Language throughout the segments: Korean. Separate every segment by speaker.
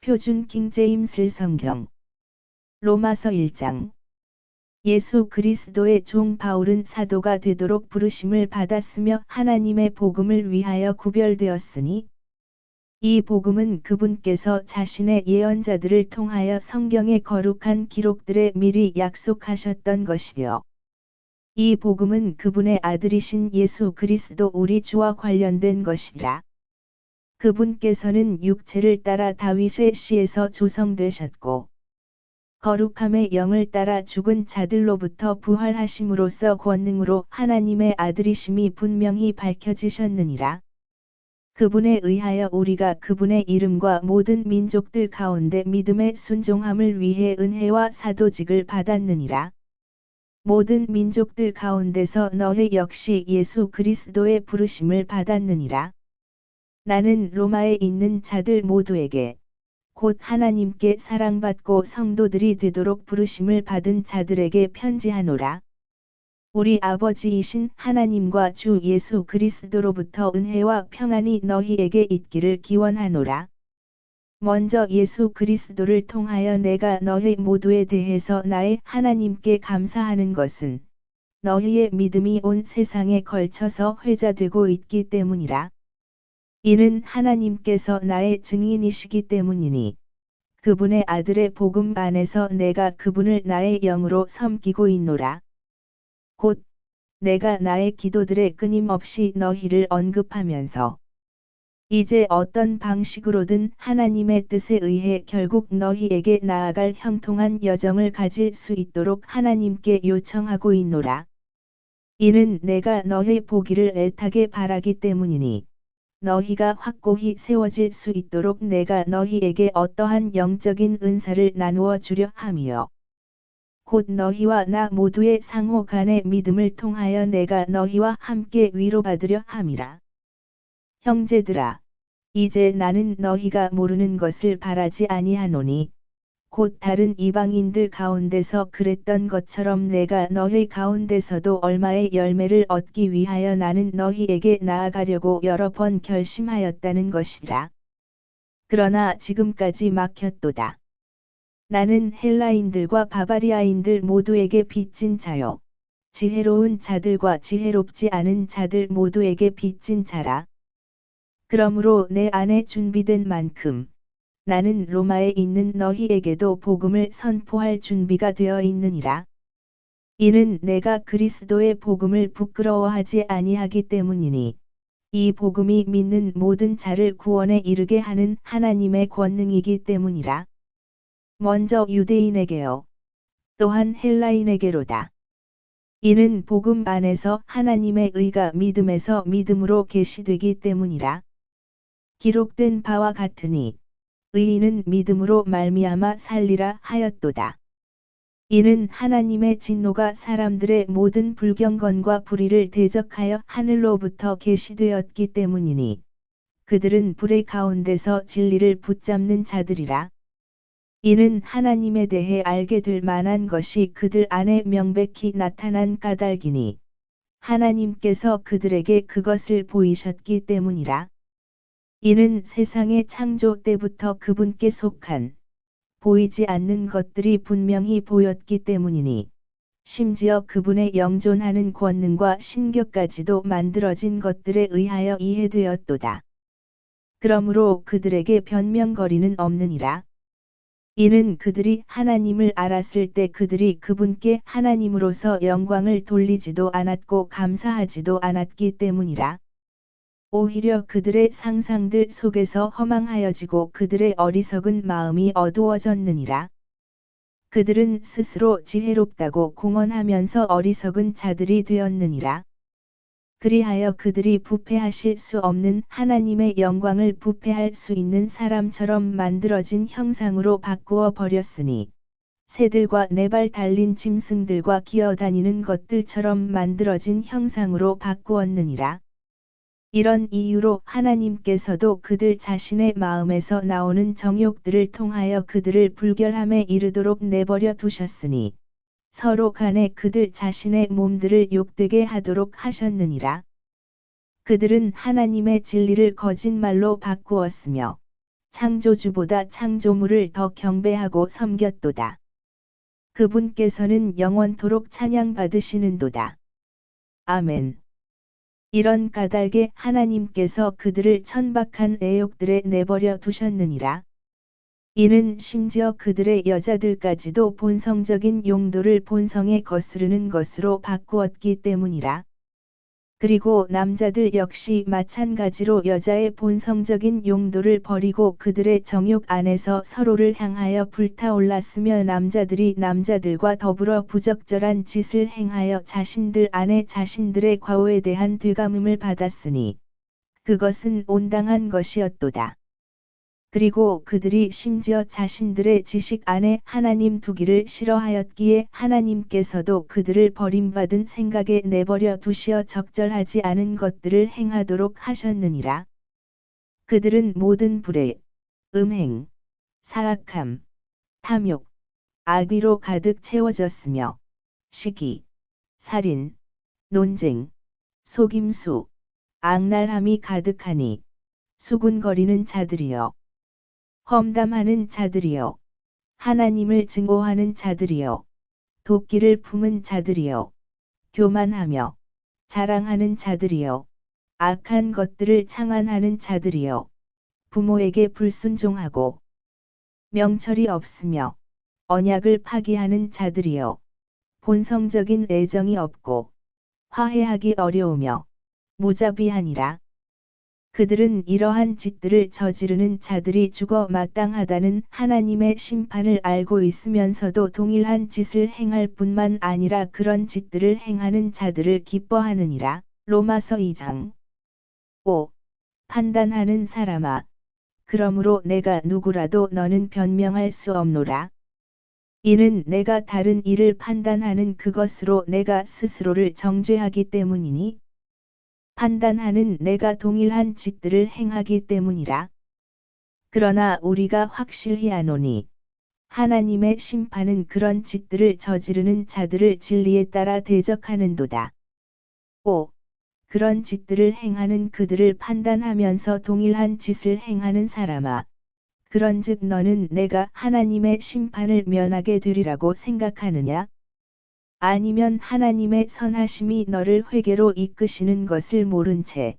Speaker 1: 표준 킹제임스 성경. 로마서 1장. 예수 그리스도의 종 바울은 사도가 되도록 부르심을 받았으며 하나님의 복음을 위하여 구별되었으니 이 복음은 그분께서 자신의 예언자들을 통하여 성경의 거룩한 기록들에 미리 약속하셨던 것이요. 이 복음은 그분의 아들이신 예수 그리스도 우리 주와 관련된 것이라. 그분께서는 육체를 따라 다윗의 씨에서 조성되셨고 거룩함의 영을 따라 죽은 자들로부터 부활하심으로써 권능으로 하나님의 아들이심이 분명히 밝혀지셨느니라. 그분에 의하여 우리가 그분의 이름과 모든 민족들 가운데 믿음의 순종함을 위해 은혜와 사도직을 받았느니라. 모든 민족들 가운데서 너희 역시 예수 그리스도의 부르심을 받았느니라. 나는 로마에 있는 자들 모두에게 곧 하나님께 사랑받고 성도들이 되도록 부르심을 받은 자들에게 편지하노라. 우리 아버지이신 하나님과 주 예수 그리스도로부터 은혜와 평안이 너희에게 있기를 기원하노라. 먼저 예수 그리스도를 통하여 내가 너희 모두에 대해서 나의 하나님께 감사하는 것은 너희의 믿음이 온 세상에 걸쳐서 회자되고 있기 때문이라. 이는 하나님께서 나의 증인이시기 때문이니 그분의 아들의 복음 안에서 내가 그분을 나의 영으로 섬기고 있노라. 곧 내가 나의 기도들에 끊임없이 너희를 언급하면서 이제 어떤 방식으로든 하나님의 뜻에 의해 결국 너희에게 나아갈 형통한 여정을 가질 수 있도록 하나님께 요청하고 있노라. 이는 내가 너희 보기를 애타게 바라기 때문이니 너희가 확고히 세워질 수 있도록 내가 너희에게 어떠한 영적인 은사를 나누어 주려 함이요. 곧 너희와 나 모두의 상호 간의 믿음을 통하여 내가 너희와 함께 위로받으려 함이라. 형제들아, 이제 나는 너희가 모르는 것을 바라지 아니하노니 곧 다른 이방인들 가운데서 그랬던 것처럼 내가 너희 가운데서도 얼마의 열매를 얻기 위하여 나는 너희에게 나아가려고 여러 번 결심하였다는 것이라. 그러나 지금까지 막혔도다. 나는 헬라인들과 바바리아인들 모두에게 빚진 자요. 지혜로운 자들과 지혜롭지 않은 자들 모두에게 빚진 자라. 그러므로 내 안에 준비된 만큼 나는 로마에 있는 너희에게도 복음을 선포할 준비가 되어 있느니라. 이는 내가 그리스도의 복음을 부끄러워하지 아니하기 때문이니 이 복음이 믿는 모든 자를 구원에 이르게 하는 하나님의 권능이기 때문이라. 먼저 유대인에게요. 또한 헬라인에게로다. 이는 복음 안에서 하나님의 의가 믿음에서 믿음으로 계시되기 때문이라. 기록된 바와 같으니 의인은 믿음으로 말미암아 살리라 하였도다. 이는 하나님의 진노가 사람들의 모든 불경건과 불의를 대적하여 하늘로부터 계시되었기 때문이니 그들은 불의 가운데서 진리를 붙잡는 자들이라. 이는 하나님에 대해 알게 될 만한 것이 그들 안에 명백히 나타난 까닭이니 하나님께서 그들에게 그것을 보이셨기 때문이라. 이는 세상의 창조 때부터 그분께 속한 보이지 않는 것들이 분명히 보였기 때문이니 심지어 그분의 영존하는 권능과 신격까지도 만들어진 것들에 의하여 이해되었도다. 그러므로 그들에게 변명거리는 없느니라. 이는 그들이 하나님을 알았을 때 그들이 그분께 하나님으로서 영광을 돌리지도 않았고 감사하지도 않았기 때문이라. 오히려 그들의 상상들 속에서 허망하여지고 그들의 어리석은 마음이 어두워졌느니라. 그들은 스스로 지혜롭다고 공언하면서 어리석은 자들이 되었느니라. 그리하여 그들이 부패하실 수 없는 하나님의 영광을 부패할 수 있는 사람처럼 만들어진 형상으로 바꾸어 버렸으니 새들과 네 발 달린 짐승들과 기어다니는 것들처럼 만들어진 형상으로 바꾸었느니라. 이런 이유로 하나님께서도 그들 자신의 마음에서 나오는 정욕들을 통하여 그들을 불결함에 이르도록 내버려 두셨으니 서로 간에 그들 자신의 몸들을 욕되게 하도록 하셨느니라. 그들은 하나님의 진리를 거짓말로 바꾸었으며 창조주보다 창조물을 더 경배하고 섬겼도다. 그분께서는 영원토록 찬양받으시는도다. 아멘. 이런 까닭에 하나님께서 그들을 천박한 애욕들에 내버려 두셨느니라. 이는 심지어 그들의 여자들까지도 본성적인 용도를 본성에 거스르는 것으로 바꾸었기 때문이라. 그리고 남자들 역시 마찬가지로 여자의 본성적인 용도를 버리고 그들의 정욕 안에서 서로를 향하여 불타올랐으며 남자들이 남자들과 더불어 부적절한 짓을 행하여 자신들 안에 자신들의 과오에 대한 되감음을 받았으니 그것은 온당한 것이었도다. 그리고 그들이 심지어 자신들의 지식 안에 하나님 두기를 싫어하였기에 하나님께서도 그들을 버림받은 생각에 내버려 두시어 적절하지 않은 것들을 행하도록 하셨느니라. 그들은 모든 불의, 음행, 사악함, 탐욕, 악의로 가득 채워졌으며 시기, 살인, 논쟁, 속임수, 악랄함이 가득하니 수군거리는 자들이여. 험담하는 자들이여. 하나님을 증오하는 자들이여. 도끼를 품은 자들이여. 교만하며 자랑하는 자들이여. 악한 것들을 창안하는 자들이여. 부모에게 불순종하고 명철이 없으며 언약을 파기하는 자들이여. 본성적인 애정이 없고 화해하기 어려우며 무자비하니라. 그들은 이러한 짓들을 저지르는 자들이 죽어 마땅하다는 하나님의 심판을 알고 있으면서도 동일한 짓을 행할 뿐만 아니라 그런 짓들을 행하는 자들을 기뻐하느니라. 로마서 2장 5. 판단하는 사람아, 그러므로 내가 누구라도 너는 변명할 수 없노라. 이는 내가 다른 일을 판단하는 그것으로 내가 스스로를 정죄하기 때문이니 판단하는 내가 동일한 짓들을 행하기 때문이라. 그러나 우리가 확실히 아노니 하나님의 심판은 그런 짓들을 저지르는 자들을 진리에 따라 대적하는도다. 5. 그런 짓들을 행하는 그들을 판단하면서 동일한 짓을 행하는 사람아, 그런즉 너는 내가 하나님의 심판을 면하게 되리라고 생각하느냐? 아니면 하나님의 선하심이 너를 회개로 이끄시는 것을 모른 채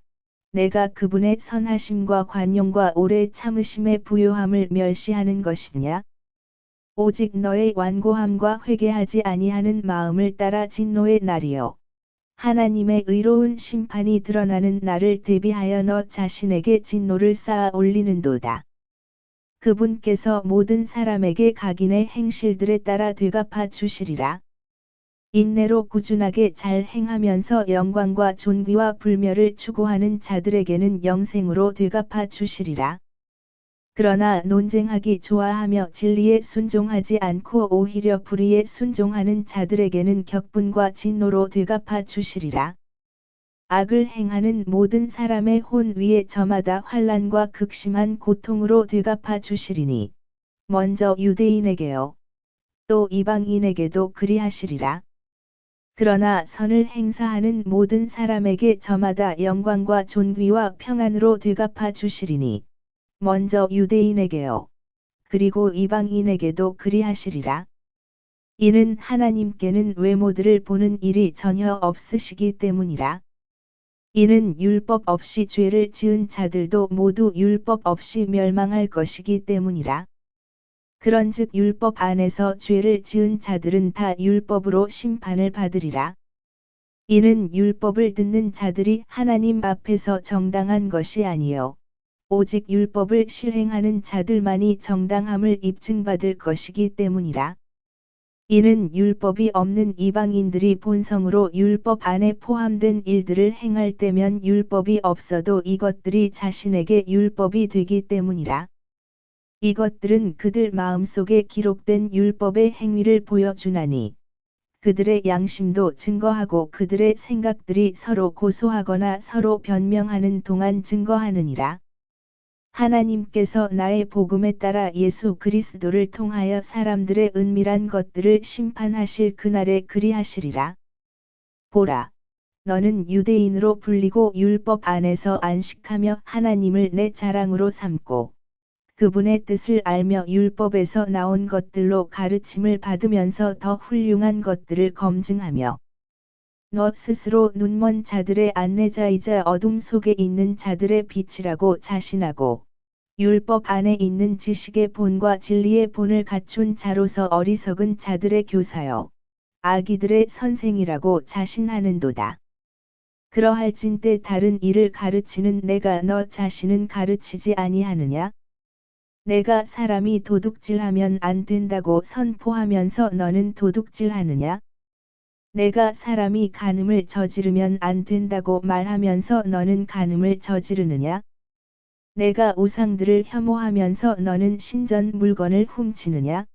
Speaker 1: 내가 그분의 선하심과 관용과 오래 참으심의 부요함을 멸시하는 것이냐? 오직 너의 완고함과 회개하지 아니하는 마음을 따라 진노의 날이요 하나님의 의로운 심판이 드러나는 날을 대비하여 너 자신에게 진노를 쌓아 올리는도다. 그분께서 모든 사람에게 각인의 행실들에 따라 되갚아 주시리라. 인내로 꾸준하게 잘 행하면서 영광과 존귀와 불멸을 추구하는 자들에게는 영생으로 되갚아 주시리라. 그러나 논쟁하기 좋아하며 진리에 순종하지 않고 오히려 불의에 순종하는 자들에게는 격분과 진노로 되갚아 주시리라. 악을 행하는 모든 사람의 혼 위에 저마다 환난과 극심한 고통으로 되갚아 주시리니 먼저 유대인에게요 또 이방인에게도 그리하시리라. 그러나 선을 행사하는 모든 사람에게 저마다 영광과 존귀와 평안으로 되갚아 주시리니 먼저 유대인에게요 그리고 이방인에게도 그리하시리라. 이는 하나님께는 외모들을 보는 일이 전혀 없으시기 때문이라. 이는 율법 없이 죄를 지은 자들도 모두 율법 없이 멸망할 것이기 때문이라. 그런즉 율법 안에서 죄를 지은 자들은 다 율법으로 심판을 받으리라. 이는 율법을 듣는 자들이 하나님 앞에서 정당한 것이 아니요 오직 율법을 실행하는 자들만이 정당함을 입증받을 것이기 때문이라. 이는 율법이 없는 이방인들이 본성으로 율법 안에 포함된 일들을 행할 때면 율법이 없어도 이것들이 자신에게 율법이 되기 때문이라. 이것들은 그들 마음속에 기록된 율법의 행위를 보여주나니 그들의 양심도 증거하고 그들의 생각들이 서로 고소하거나 서로 변명하는 동안 증거하느니라. 하나님께서 나의 복음에 따라 예수 그리스도를 통하여 사람들의 은밀한 것들을 심판하실 그날에 그리하시리라. 보라, 너는 유대인으로 불리고 율법 안에서 안식하며 하나님을 내 자랑으로 삼고 그분의 뜻을 알며 율법에서 나온 것들로 가르침을 받으면서 더 훌륭한 것들을 검증하며 너 스스로 눈먼 자들의 안내자이자 어둠 속에 있는 자들의 빛이라고 자신하고 율법 안에 있는 지식의 본과 진리의 본을 갖춘 자로서 어리석은 자들의 교사여 아기들의 선생이라고 자신하는도다. 그러할진대 다른 일을 가르치는 내가 너 자신은 가르치지 아니하느냐? 내가 사람이 도둑질하면 안 된다고 선포하면서 너는 도둑질하느냐? 내가 사람이 간음을 저지르면 안 된다고 말하면서 너는 간음을 저지르느냐? 내가 우상들을 혐오하면서 너는 신전 물건을 훔치느냐?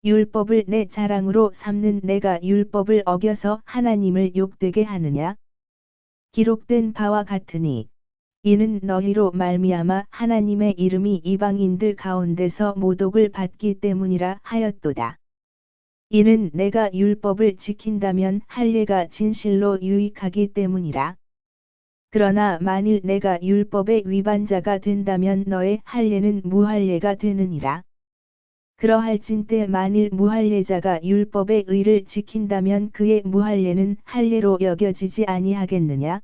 Speaker 1: 율법을 내 자랑으로 삼는 내가 율법을 어겨서 하나님을 욕되게 하느냐? 기록된 바와 같으니 이는 너희로 말미암아 하나님의 이름이 이방인들 가운데서 모독을 받기 때문이라 하였도다. 이는 내가 율법을 지킨다면 할례가 진실로 유익하기 때문이라. 그러나 만일 내가 율법의 위반자가 된다면 너의 할례는 무할례가 되느니라. 그러할진대 만일 무할례자가 율법의 의를 지킨다면 그의 무할례는 할례로 여겨지지 아니하겠느냐?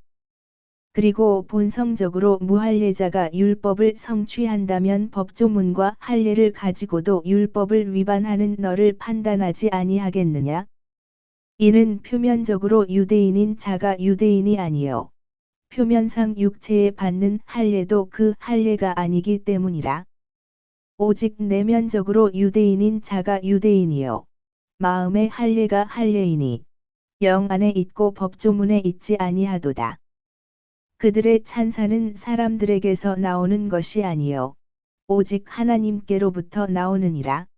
Speaker 1: 그리고 본성적으로 무할례자가 율법을 성취한다면 법조문과 할례를 가지고도 율법을 위반하는 너를 판단하지 아니하겠느냐? 이는 표면적으로 유대인인 자가 유대인이 아니요 표면상 육체에 받는 할례도 그 할례가 아니기 때문이라. 오직 내면적으로 유대인인 자가 유대인이요 마음의 할례가 할례이니 영 안에 있고 법조문에 있지 아니하도다. 그들의 찬사는 사람들에게서 나오는 것이 아니요 오직 하나님께로부터 나오느니라.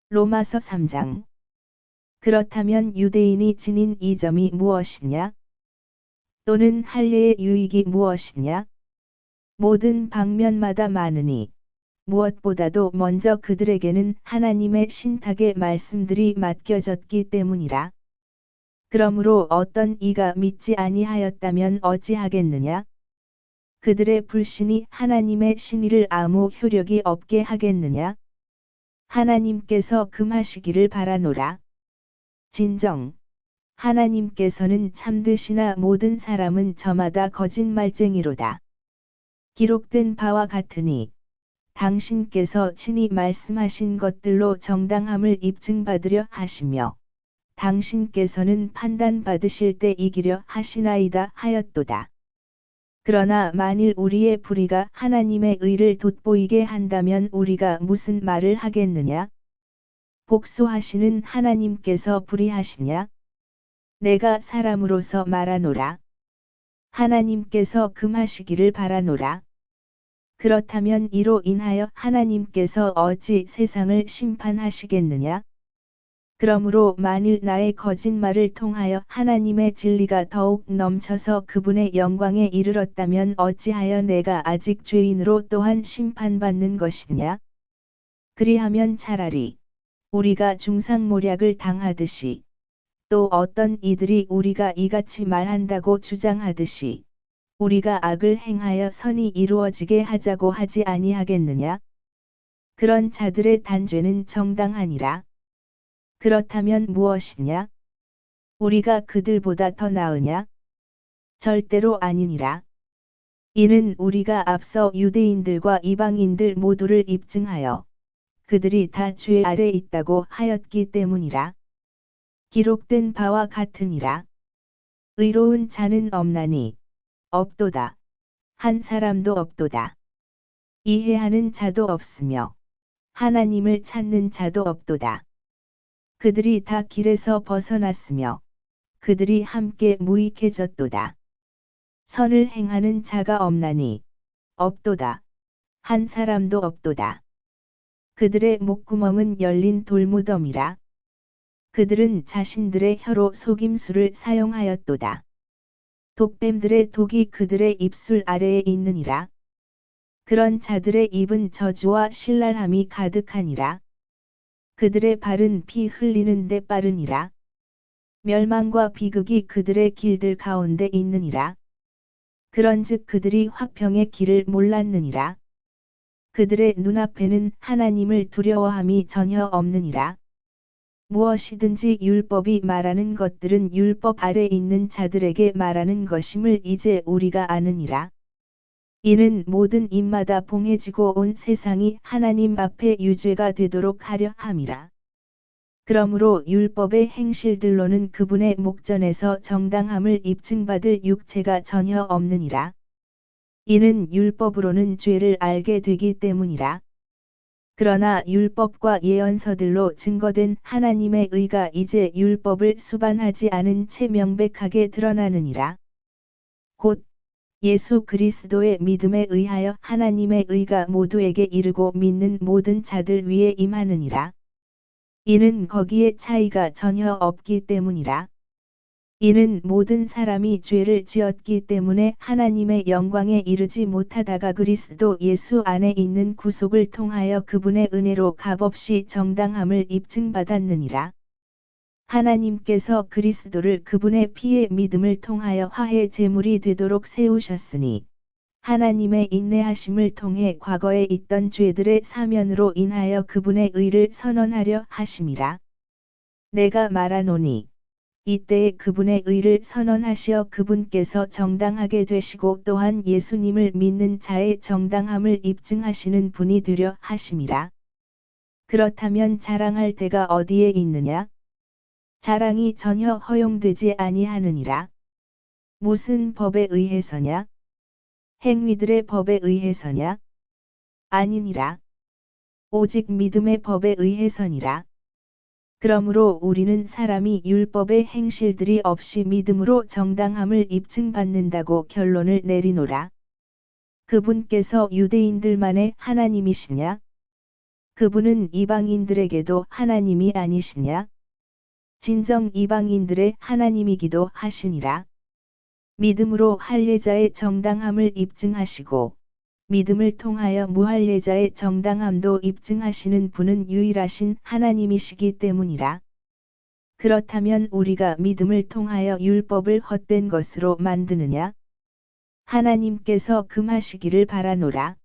Speaker 1: 로마서 3장. 그렇다면 유대인이 지닌 이점이 무엇이냐? 또는 할례의 유익이 무엇이냐? 모든 방면마다 많으니 무엇보다도 먼저 그들에게는 하나님의 신탁의 말씀들이 맡겨졌기 때문이라. 그러므로 어떤 이가 믿지 아니하였다면 어찌하겠느냐? 그들의 불신이 하나님의 신의를 아무 효력이 없게 하겠느냐? 하나님께서 금하시기를 바라노라. 진정. 하나님께서는 참되시나 모든 사람은 저마다 거짓말쟁이로다. 기록된 바와 같으니 당신께서 친히 말씀하신 것들로 정당함을 입증받으려 하시며 당신께서는 판단받으실 때 이기려 하시나이다 하였도다. 그러나 만일 우리의 불의가 하나님의 의를 돋보이게 한다면 우리가 무슨 말을 하겠느냐? 복수하시는 하나님께서 불의하시냐? 내가 사람으로서 말하노라. 하나님께서 금하시기를 바라노라. 그렇다면 이로 인하여 하나님께서 어찌 세상을 심판하시겠느냐? 그러므로 만일 나의 거짓말을 통하여 하나님의 진리가 더욱 넘쳐서 그분의 영광에 이르렀다면 어찌하여 내가 아직 죄인으로 또한 심판받는 것이냐? 그리하면 차라리 우리가 중상모략을 당하듯이 또 어떤 이들이 우리가 이같이 말한다고 주장하듯이 우리가 악을 행하여 선이 이루어지게 하자고 하지 아니하겠느냐? 그런 자들의 단죄는 정당하니라. 그렇다면 무엇이냐? 우리가 그들보다 더 나으냐? 절대로 아니니라. 이는 우리가 앞서 유대인들과 이방인들 모두를 입증하여 그들이 다 죄 아래 있다고 하였기 때문이라. 기록된 바와 같으니라. 의로운 자는 없나니 없도다. 한 사람도 없도다. 이해하는 자도 없으며 하나님을 찾는 자도 없도다. 그들이 다 길에서 벗어났으며 그들이 함께 무익해졌도다. 선을 행하는 자가 없나니 없도다. 한 사람도 없도다. 그들의 목구멍은 열린 돌무덤이라. 그들은 자신들의 혀로 속임수를 사용하였도다. 독뱀들의 독이 그들의 입술 아래에 있느니라. 그런 자들의 입은 저주와 신랄함이 가득하니라. 그들의 발은 피 흘리는 데 빠르니라. 멸망과 비극이 그들의 길들 가운데 있느니라. 그런즉 그들이 화평의 길을 몰랐느니라. 그들의 눈앞에는 하나님을 두려워함이 전혀 없느니라. 무엇이든지 율법이 말하는 것들은 율법 아래 있는 자들에게 말하는 것임을 이제 우리가 아느니라. 이는 모든 입마다 봉해지고 온 세상이 하나님 앞에 유죄가 되도록 하려 함이라. 그러므로 율법의 행실들로는 그분의 목전에서 정당함을 입증받을 육체가 전혀 없느니라. 이는 율법으로는 죄를 알게 되기 때문이라. 그러나 율법과 예언서들로 증거된 하나님의 의가 이제 율법을 수반하지 않은 채 명백하게 드러나느니라. 곧 예수 그리스도의 믿음에 의하여 하나님의 의가 모두에게 이르고 믿는 모든 자들 위에 임하느니라. 이는 거기에 차이가 전혀 없기 때문이라. 이는 모든 사람이 죄를 지었기 때문에 하나님의 영광에 이르지 못하다가 그리스도 예수 안에 있는 구속을 통하여 그분의 은혜로 값없이 정당함을 입증받았느니라. 하나님께서 그리스도를 그분의 피의 믿음을 통하여 화해 제물이 되도록 세우셨으니 하나님의 인내하심을 통해 과거에 있던 죄들의 사면으로 인하여 그분의 의를 선언하려 하심이라. 내가 말하노니 이때에 그분의 의를 선언하시어 그분께서 정당하게 되시고 또한 예수님을 믿는 자의 정당함을 입증하시는 분이 되려 하심이라. 그렇다면 자랑할 데가 어디에 있느냐? 자랑이 전혀 허용되지 아니하느니라. 무슨 법에 의해서냐? 행위들의 법에 의해서냐? 아니니라. 오직 믿음의 법에 의해서니라. 그러므로 우리는 사람이 율법의 행실들이 없이 믿음으로 정당함을 입증받는다고 결론을 내리노라. 그분께서 유대인들만의 하나님이시냐? 그분은 이방인들에게도 하나님이 아니시냐? 진정 이방인들의 하나님이기도 하시니라. 믿음으로 할례자의 정당함을 입증하시고 믿음을 통하여 무할례자의 정당함도 입증하시는 분은 유일하신 하나님이시기 때문이라. 그렇다면 우리가 믿음을 통하여 율법을 헛된 것으로 만드느냐? 하나님께서 금하시기를 바라노라.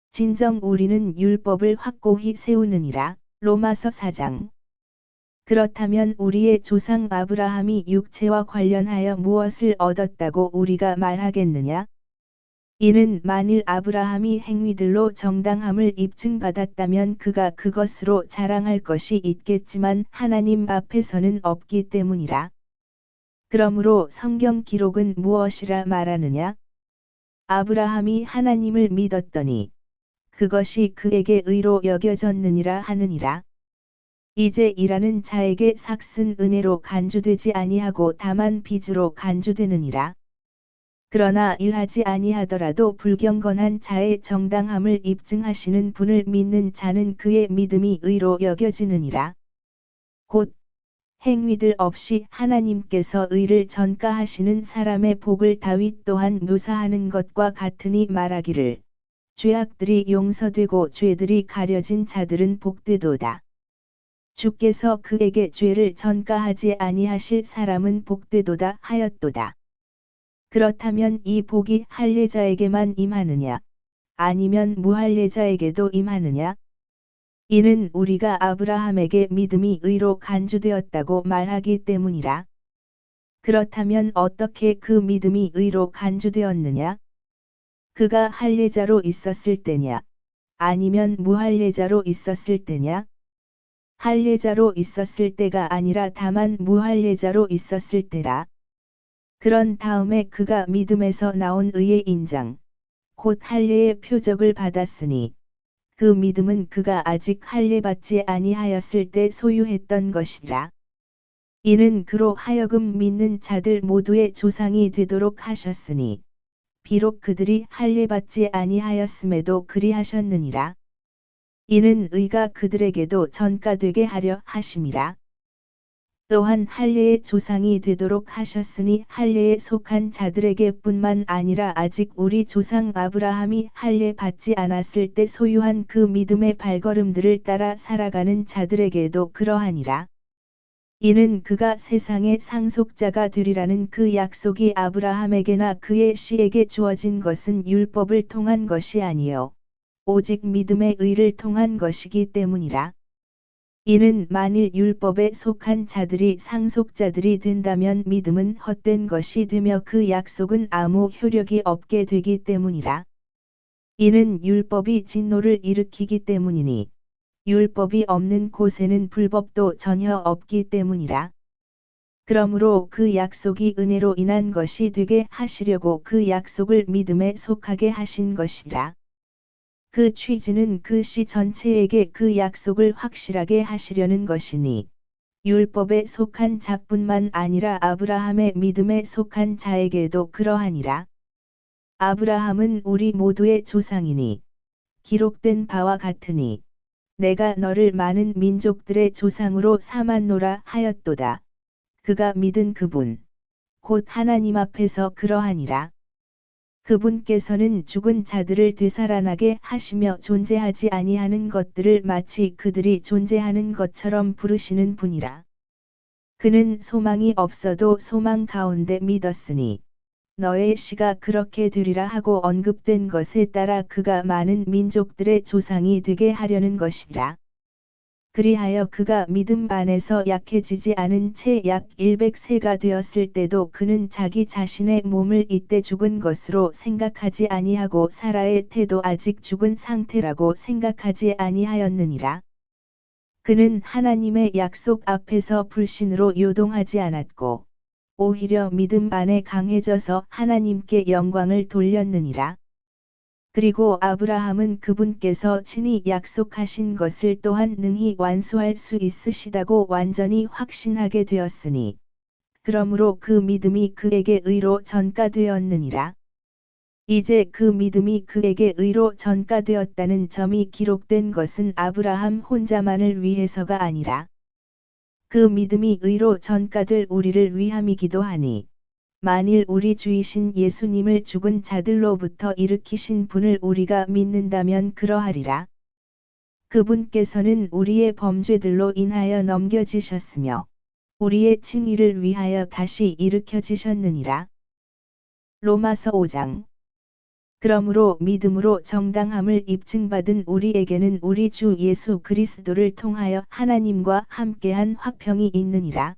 Speaker 1: 진정 우리는 율법을 확고히 세우느니라. 로마서 4장. 그렇다면 우리의 조상 아브라함이 육체와 관련하여 무엇을 얻었다고 우리가 말하겠느냐? 이는 만일 아브라함이 행위들로 정당함을 입증받았다면 그가 그것으로 자랑할 것이 있겠지만 하나님 앞에서는 없기 때문이라. 그러므로 성경 기록은 무엇이라 말하느냐? 아브라함이 하나님을 믿었더니 그것이 그에게 의로 여겨졌느니라 하느니라. 이제 일하는 자에게 삭슨 은혜로 간주되지 아니하고 다만 빚으로 간주되느니라. 그러나 일하지 아니하더라도 불경건한 자의 정당함을 입증하시는 분을 믿는 자는 그의 믿음이 의로 여겨지느니라. 곧 행위들 없이 하나님께서 의를 전가하시는 사람의 복을 다윗 또한 묘사하는 것과 같으니 말하기를 죄악들이 용서되고 죄들이 가려진 자들은 복되도다. 주께서 그에게 죄를 전가하지 아니하실 사람은 복되도다 하였도다. 그렇다면 이 복이 할례자에게만 임하느냐? 아니면 무할례자에게도 임하느냐? 이는 우리가 아브라함에게 믿음이 의로 간주되었다고 말하기 때문이라. 그렇다면 어떻게 그 믿음이 의로 간주되었느냐? 그가 할례자로 있었을 때냐? 아니면 무할례자로 있었을 때냐? 할례자로 있었을 때가 아니라 다만 무할례자로 있었을 때라. 그런 다음에 그가 믿음에서 나온 의의 인장, 곧 할례의 표적을 받았으니 그 믿음은 그가 아직 할례받지 아니하였을 때 소유했던 것이라. 이는 그로 하여금 믿는 자들 모두의 조상이 되도록 하셨으니 비록 그들이 할례받지 아니하였음에도 그리하셨느니라. 이는 의가 그들에게도 전가되게 하려 하심이라. 또한 할례의 조상이 되도록 하셨으니 할례에 속한 자들에게 뿐만 아니라 아직 우리 조상 아브라함이 할례 받지 않았을 때 소유한 그 믿음의 발걸음들을 따라 살아가는 자들에게도 그러하니라. 이는 그가 세상의 상속자가 되리라는 그 약속이 아브라함에게나 그의 씨에게 주어진 것은 율법을 통한 것이 아니요 오직 믿음의 의를 통한 것이기 때문이라. 이는 만일 율법에 속한 자들이 상속자들이 된다면 믿음은 헛된 것이 되며 그 약속은 아무 효력이 없게 되기 때문이라. 이는 율법이 진노를 일으키기 때문이니 율법이 없는 곳에는 불법도 전혀 없기 때문이라. 그러므로 그 약속이 은혜로 인한 것이 되게 하시려고 그 약속을 믿음에 속하게 하신 것이라. 그 취지는 그 시 전체에게 그 약속을 확실하게 하시려는 것이니 율법에 속한 자뿐만 아니라 아브라함의 믿음에 속한 자에게도 그러하니라. 아브라함은 우리 모두의 조상이니 기록된 바와 같으니 내가 너를 많은 민족들의 조상으로 삼았노라 하였도다. 그가 믿은 그분 곧 하나님 앞에서 그러하니라. 그분께서는 죽은 자들을 되살아나게 하시며 존재하지 아니하는 것들을 마치 그들이 존재하는 것처럼 부르시는 분이라. 그는 소망이 없어도 소망 가운데 믿었으니 너의 씨가 그렇게 되리라 하고 언급된 것에 따라 그가 많은 민족들의 조상이 되게 하려는 것이라. 그리하여 그가 믿음 안에서 약해지지 않은 채 약 100세가 되었을 때도 그는 자기 자신의 몸을 이때 죽은 것으로 생각하지 아니하고 사라의 태도 아직 죽은 상태라고 생각하지 아니하였느니라. 그는 하나님의 약속 앞에서 불신으로 요동하지 않았고 오히려 믿음 안에 강해져서 하나님께 영광을 돌렸느니라. 그리고 아브라함은 그분께서 친히 약속하신 것을 또한 능히 완수할 수 있으시다고 완전히 확신하게 되었으니 그러므로 그 믿음이 그에게 의로 전가되었느니라. 이제 그 믿음이 그에게 의로 전가되었다는 점이 기록된 것은 아브라함 혼자만을 위해서가 아니라 그 믿음이 의로 전가될 우리를 위함이기도 하니 만일 우리 주이신 예수님을 죽은 자들로부터 일으키신 분을 우리가 믿는다면 그러하리라. 그분께서는 우리의 범죄들로 인하여 넘겨지셨으며 우리의 칭의를 위하여 다시 일으켜지셨느니라. 로마서 5장. 그러므로 믿음으로 정당함을 입증받은 우리에게는 우리 주 예수 그리스도를 통하여 하나님과 함께한 화평이 있느니라.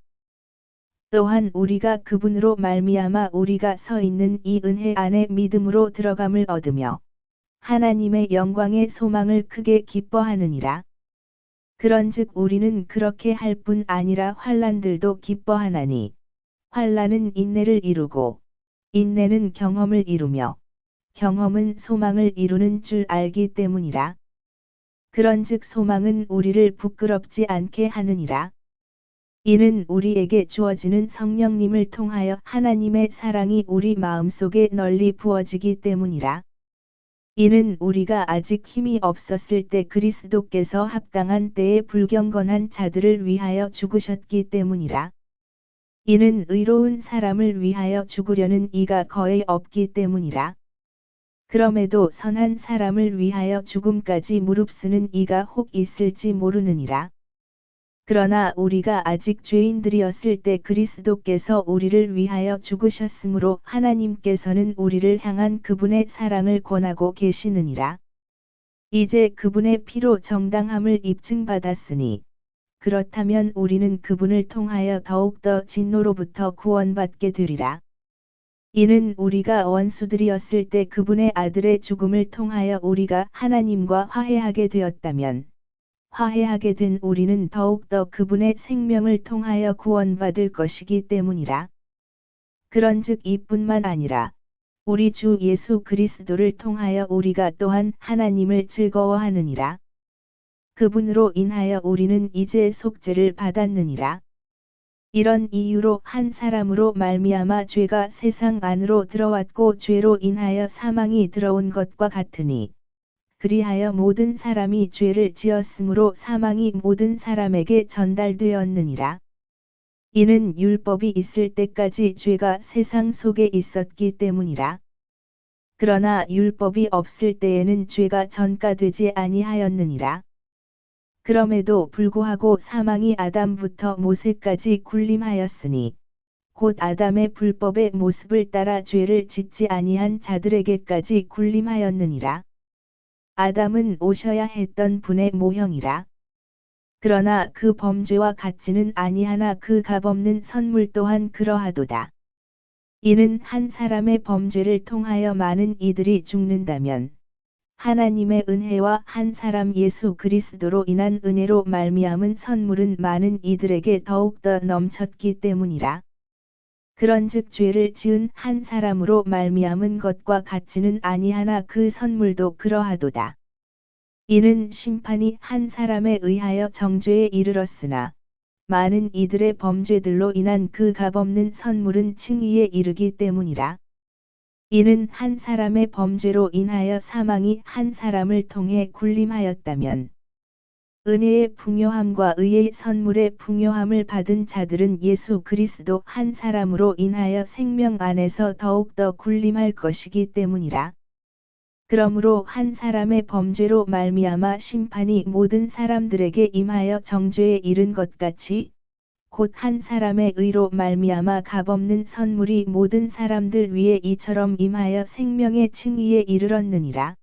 Speaker 1: 또한 우리가 그분으로 말미암아 우리가 서 있는 이 은혜 안에 믿음으로 들어감을 얻으며 하나님의 영광의 소망을 크게 기뻐하느니라. 그런즉 우리는 그렇게 할 뿐 아니라 환난들도 기뻐하나니 환난은 인내를 이루고 인내는 경험을 이루며 경험은 소망을 이루는 줄 알기 때문이라. 그런즉 소망은 우리를 부끄럽지 않게 하느니라. 이는 우리에게 주어지는 성령님을 통하여 하나님의 사랑이 우리 마음속에 널리 부어지기 때문이라. 이는 우리가 아직 힘이 없었을 때 그리스도께서 합당한 때에 불경건한 자들을 위하여 죽으셨기 때문이라. 이는 의로운 사람을 위하여 죽으려는 이가 거의 없기 때문이라. 그럼에도 선한 사람을 위하여 죽음까지 무릅쓰는 이가 혹 있을지 모르느니라. 그러나 우리가 아직 죄인들이었을 때 그리스도께서 우리를 위하여 죽으셨으므로 하나님께서는 우리를 향한 그분의 사랑을 권하고 계시느니라. 이제 그분의 피로 정당함을 입증받았으니 그렇다면 우리는 그분을 통하여 더욱더 진노로부터 구원받게 되리라. 이는 우리가 원수들이었을 때 그분의 아들의 죽음을 통하여 우리가 하나님과 화해하게 되었다면 화해하게 된 우리는 더욱더 그분의 생명을 통하여 구원받을 것이기 때문이라. 그런즉 이뿐만 아니라 우리 주 예수 그리스도를 통하여 우리가 또한 하나님을 즐거워하느니라. 그분으로 인하여 우리는 이제 속죄를 받았느니라. 이런 이유로 한 사람으로 말미암아 죄가 세상 안으로 들어왔고 죄로 인하여 사망이 들어온 것과 같으니 그리하여 모든 사람이 죄를 지었으므로 사망이 모든 사람에게 전달되었느니라. 이는 율법이 있을 때까지 죄가 세상 속에 있었기 때문이라. 그러나 율법이 없을 때에는 죄가 전가되지 아니하였느니라. 그럼에도 불구하고 사망이 아담부터 모세까지 군림하였으니 곧 아담의 불법의 모습을 따라 죄를 짓지 아니한 자들에게까지 군림하였느니라. 아담은 오셔야 했던 분의 모형이라. 그러나 그 범죄와 같지는 아니하나 그 값없는 선물 또한 그러하도다. 이는 한 사람의 범죄를 통하여 많은 이들이 죽는다면 하나님의 은혜와 한 사람 예수 그리스도로 인한 은혜로 말미암은 선물은 많은 이들에게 더욱더 넘쳤기 때문이라. 그런즉 죄를 지은 한 사람으로 말미암은 것과 같지는 아니하나 그 선물도 그러하도다. 이는 심판이 한 사람에 의하여 정죄에 이르렀으나 많은 이들의 범죄들로 인한 그 값없는 선물은 칭의에 이르기 때문이라. 이는 한 사람의 범죄로 인하여 사망이 한 사람을 통해 군림하였다면 은혜의 풍요함과 의의 선물의 풍요함을 받은 자들은 예수 그리스도 한 사람으로 인하여 생명 안에서 더욱더 군림할 것이기 때문이라. 그러므로 한 사람의 범죄로 말미암아 심판이 모든 사람들에게 임하여 정죄에 이른 것 같이 곧 한 사람의 의로 말미암아 값없는 선물이 모든 사람들 위에 이처럼 임하여 생명의 칭의에 이르렀느니라.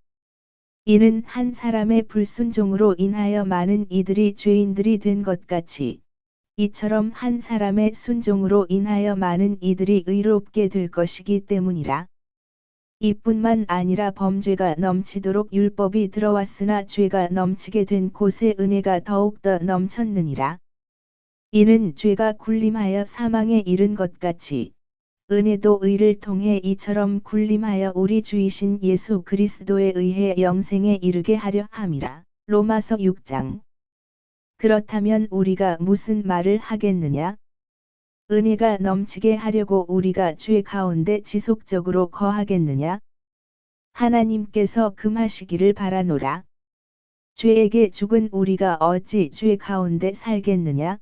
Speaker 1: 이는 한 사람의 불순종으로 인하여 많은 이들이 죄인들이 된 것 같이 이처럼 한 사람의 순종으로 인하여 많은 이들이 의롭게 될 것이기 때문이라. 이뿐만 아니라 범죄가 넘치도록 율법이 들어왔으나 죄가 넘치게 된 곳에 은혜가 더욱더 넘쳤느니라. 이는 죄가 군림하여 사망에 이른 것 같이 은혜도 의를 통해 이처럼 군림하여 우리 주이신 예수 그리스도에 의해 영생에 이르게 하려 함이라. 로마서 6장. 그렇다면 우리가 무슨 말을 하겠느냐? 은혜가 넘치게 하려고 우리가 죄 가운데 지속적으로 거하겠느냐? 하나님께서 금하시기를 바라노라. 죄에게 죽은 우리가 어찌 죄 가운데 살겠느냐?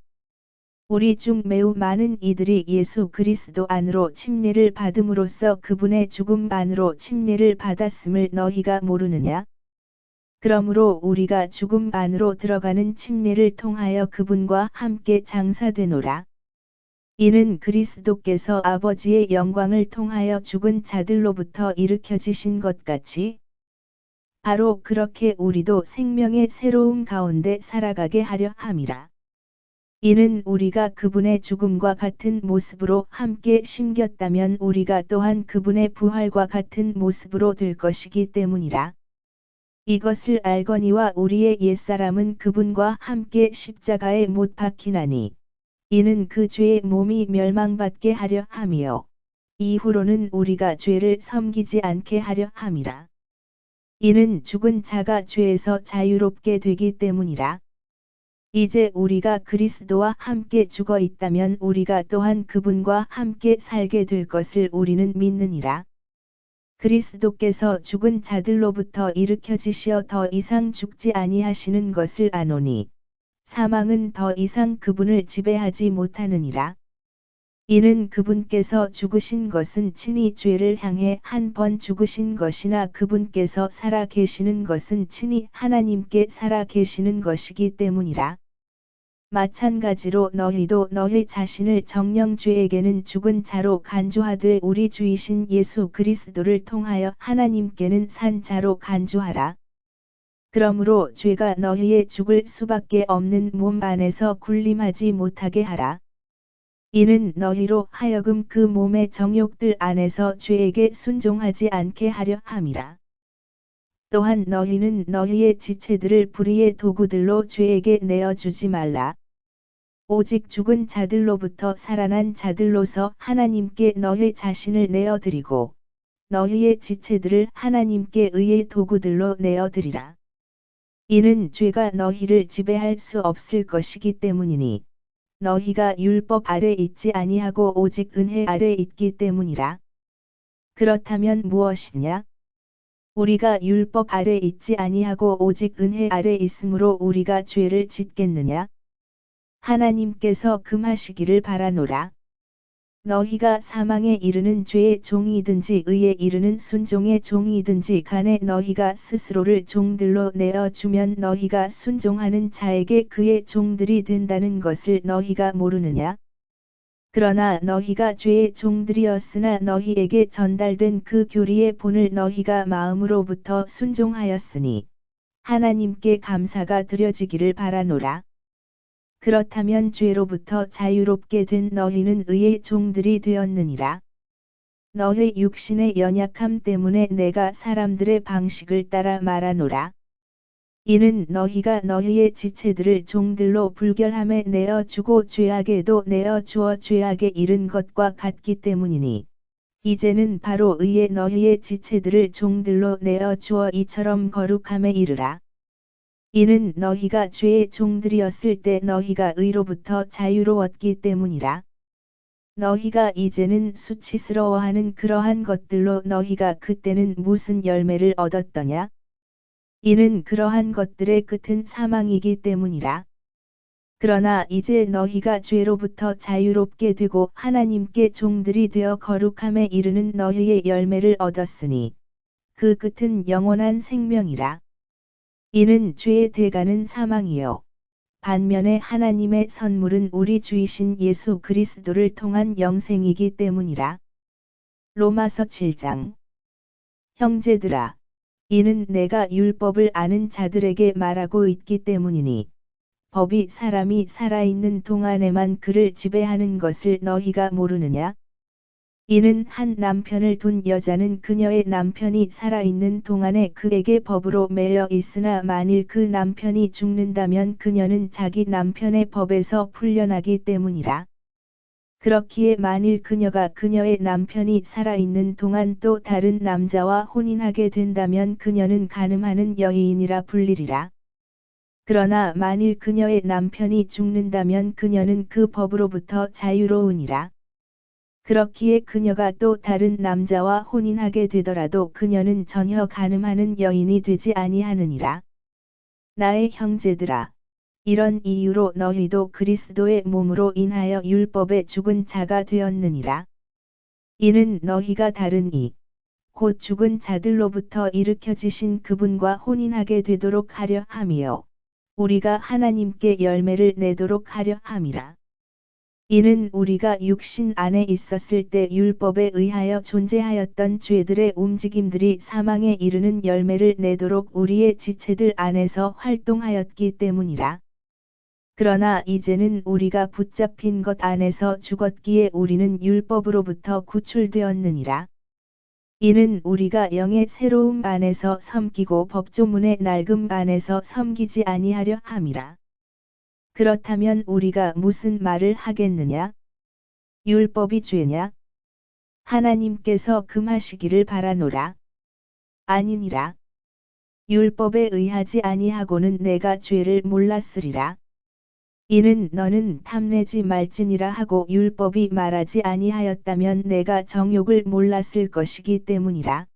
Speaker 1: 우리 중 매우 많은 이들이 예수 그리스도 안으로 침례를 받음으로써 그분의 죽음 안으로 침례를 받았음을 너희가 모르느냐? 그러므로 우리가 죽음 안으로 들어가는 침례를 통하여 그분과 함께 장사되노라. 이는 그리스도께서 아버지의 영광을 통하여 죽은 자들로부터 일으켜지신 것 같이 바로 그렇게 우리도 생명의 새로움 가운데 살아가게 하려 함이라. 이는 우리가 그분의 죽음과 같은 모습으로 함께 심겼다면 우리가 또한 그분의 부활과 같은 모습으로 될 것이기 때문이라. 이것을 알거니와 우리의 옛사람은 그분과 함께 십자가에 못 박히나니 이는 그 죄의 몸이 멸망받게 하려 함이요 이후로는 우리가 죄를 섬기지 않게 하려 함이라. 이는 죽은 자가 죄에서 자유롭게 되기 때문이라. 이제 우리가 그리스도와 함께 죽어 있다면 우리가 또한 그분과 함께 살게 될 것을 우리는 믿느니라. 그리스도께서 죽은 자들로부터 일으켜지시어 더 이상 죽지 아니하시는 것을 아노니 사망은 더 이상 그분을 지배하지 못하느니라. 이는 그분께서 죽으신 것은 친히 죄를 향해 한 번 죽으신 것이나 그분께서 살아 계시는 것은 친히 하나님께 살아 계시는 것이기 때문이라. 마찬가지로 너희도 너희 자신을 정녕 죄에게는 죽은 자로 간주하되 우리 주이신 예수 그리스도를 통하여 하나님께는 산 자로 간주하라. 그러므로 죄가 너희의 죽을 수밖에 없는 몸 안에서 군림하지 못하게 하라. 이는 너희로 하여금 그 몸의 정욕들 안에서 죄에게 순종하지 않게 하려 함이라. 또한 너희는 너희의 지체들을 불의의 도구들로 죄에게 내어주지 말라. 오직 죽은 자들로부터 살아난 자들로서 하나님께 너희 자신을 내어드리고 너희의 지체들을 하나님께 의의 도구들로 내어드리라. 이는 죄가 너희를 지배할 수 없을 것이기 때문이니 너희가 율법 아래 있지 아니하고 오직 은혜 아래 있기 때문이라. 그렇다면 무엇이냐? 우리가 율법 아래 있지 아니하고 오직 은혜 아래 있으므로 우리가 죄를 짓겠느냐? 하나님께서 금하시기를 바라노라. 너희가 사망에 이르는 죄의 종이든지 의에 이르는 순종의 종이든지 간에 너희가 스스로를 종들로 내어주면 너희가 순종하는 자에게 그의 종들이 된다는 것을 너희가 모르느냐? 그러나 너희가 죄의 종들이었으나 너희에게 전달된 그 교리의 본을 너희가 마음으로부터 순종하였으니 하나님께 감사가 드려지기를 바라노라. 그렇다면 죄로부터 자유롭게 된 너희는 의의 종들이 되었느니라. 너희 육신의 연약함 때문에 내가 사람들의 방식을 따라 말하노라. 이는 너희가 너희의 지체들을 종들로 불결함에 내어 주고 죄악에도 내어 주어 죄악에 이른 것과 같기 때문이니 이제는 바로 의의 너희의 지체들을 종들로 내어 주어 이처럼 거룩함에 이르라. 이는 너희가 죄의 종들이었을 때 너희가 의로부터 자유로웠기 때문이라. 너희가 이제는 수치스러워하는 그러한 것들로 너희가 그때는 무슨 열매를 얻었더냐? 이는 그러한 것들의 끝은 사망이기 때문이라. 그러나 이제 너희가 죄로부터 자유롭게 되고 하나님께 종들이 되어 거룩함에 이르는 너희의 열매를 얻었으니 그 끝은 영원한 생명이라. 이는 죄의 대가는 사망이요 반면에 하나님의 선물은 우리 주이신 예수 그리스도를 통한 영생이기 때문이라. 로마서 7장. 형제들아, 이는 내가 율법을 아는 자들에게 말하고 있기 때문이니 법이 사람이 살아있는 동안에만 그를 지배하는 것을 너희가 모르느냐? 이는 한 남편을 둔 여자는 그녀의 남편이 살아있는 동안에 그에게 법으로 매여 있으나 만일 그 남편이 죽는다면 그녀는 자기 남편의 법에서 풀려나기 때문이라. 그렇기에 만일 그녀가 그녀의 남편이 살아있는 동안 또 다른 남자와 혼인하게 된다면 그녀는 간음하는 여인이라 불리리라. 그러나 만일 그녀의 남편이 죽는다면 그녀는 그 법으로부터 자유로우니라. 그렇기에 그녀가 또 다른 남자와 혼인하게 되더라도 그녀는 전혀 간음하는 여인이 되지 아니하느니라. 나의 형제들아, 이런 이유로 너희도 그리스도의 몸으로 인하여 율법에 죽은 자가 되었느니라. 이는 너희가 다른 이, 곧 죽은 자들로부터 일으켜지신 그분과 혼인하게 되도록 하려 함이요. 우리가 하나님께 열매를 내도록 하려 함이라. 이는 우리가 육신 안에 있었을 때 율법에 의하여 존재하였던 죄들의 움직임들이 사망에 이르는 열매를 내도록 우리의 지체들 안에서 활동하였기 때문이라. 그러나 이제는 우리가 붙잡힌 것 안에서 죽었기에 우리는 율법으로부터 구출되었느니라. 이는 우리가 영의 새로움 안에서 섬기고 법조문의 낡음 안에서 섬기지 아니하려 함이라. 그렇다면 우리가 무슨 말을 하겠느냐? 율법이 죄냐? 하나님께서 금하시기를 바라노라. 아니니라. 율법에 의하지 아니하고는 내가 죄를 몰랐으리라. 이는 너는 탐내지 말지니라 하고 율법이 말하지 아니하였다면 내가 정욕을 몰랐을 것이기 때문이라.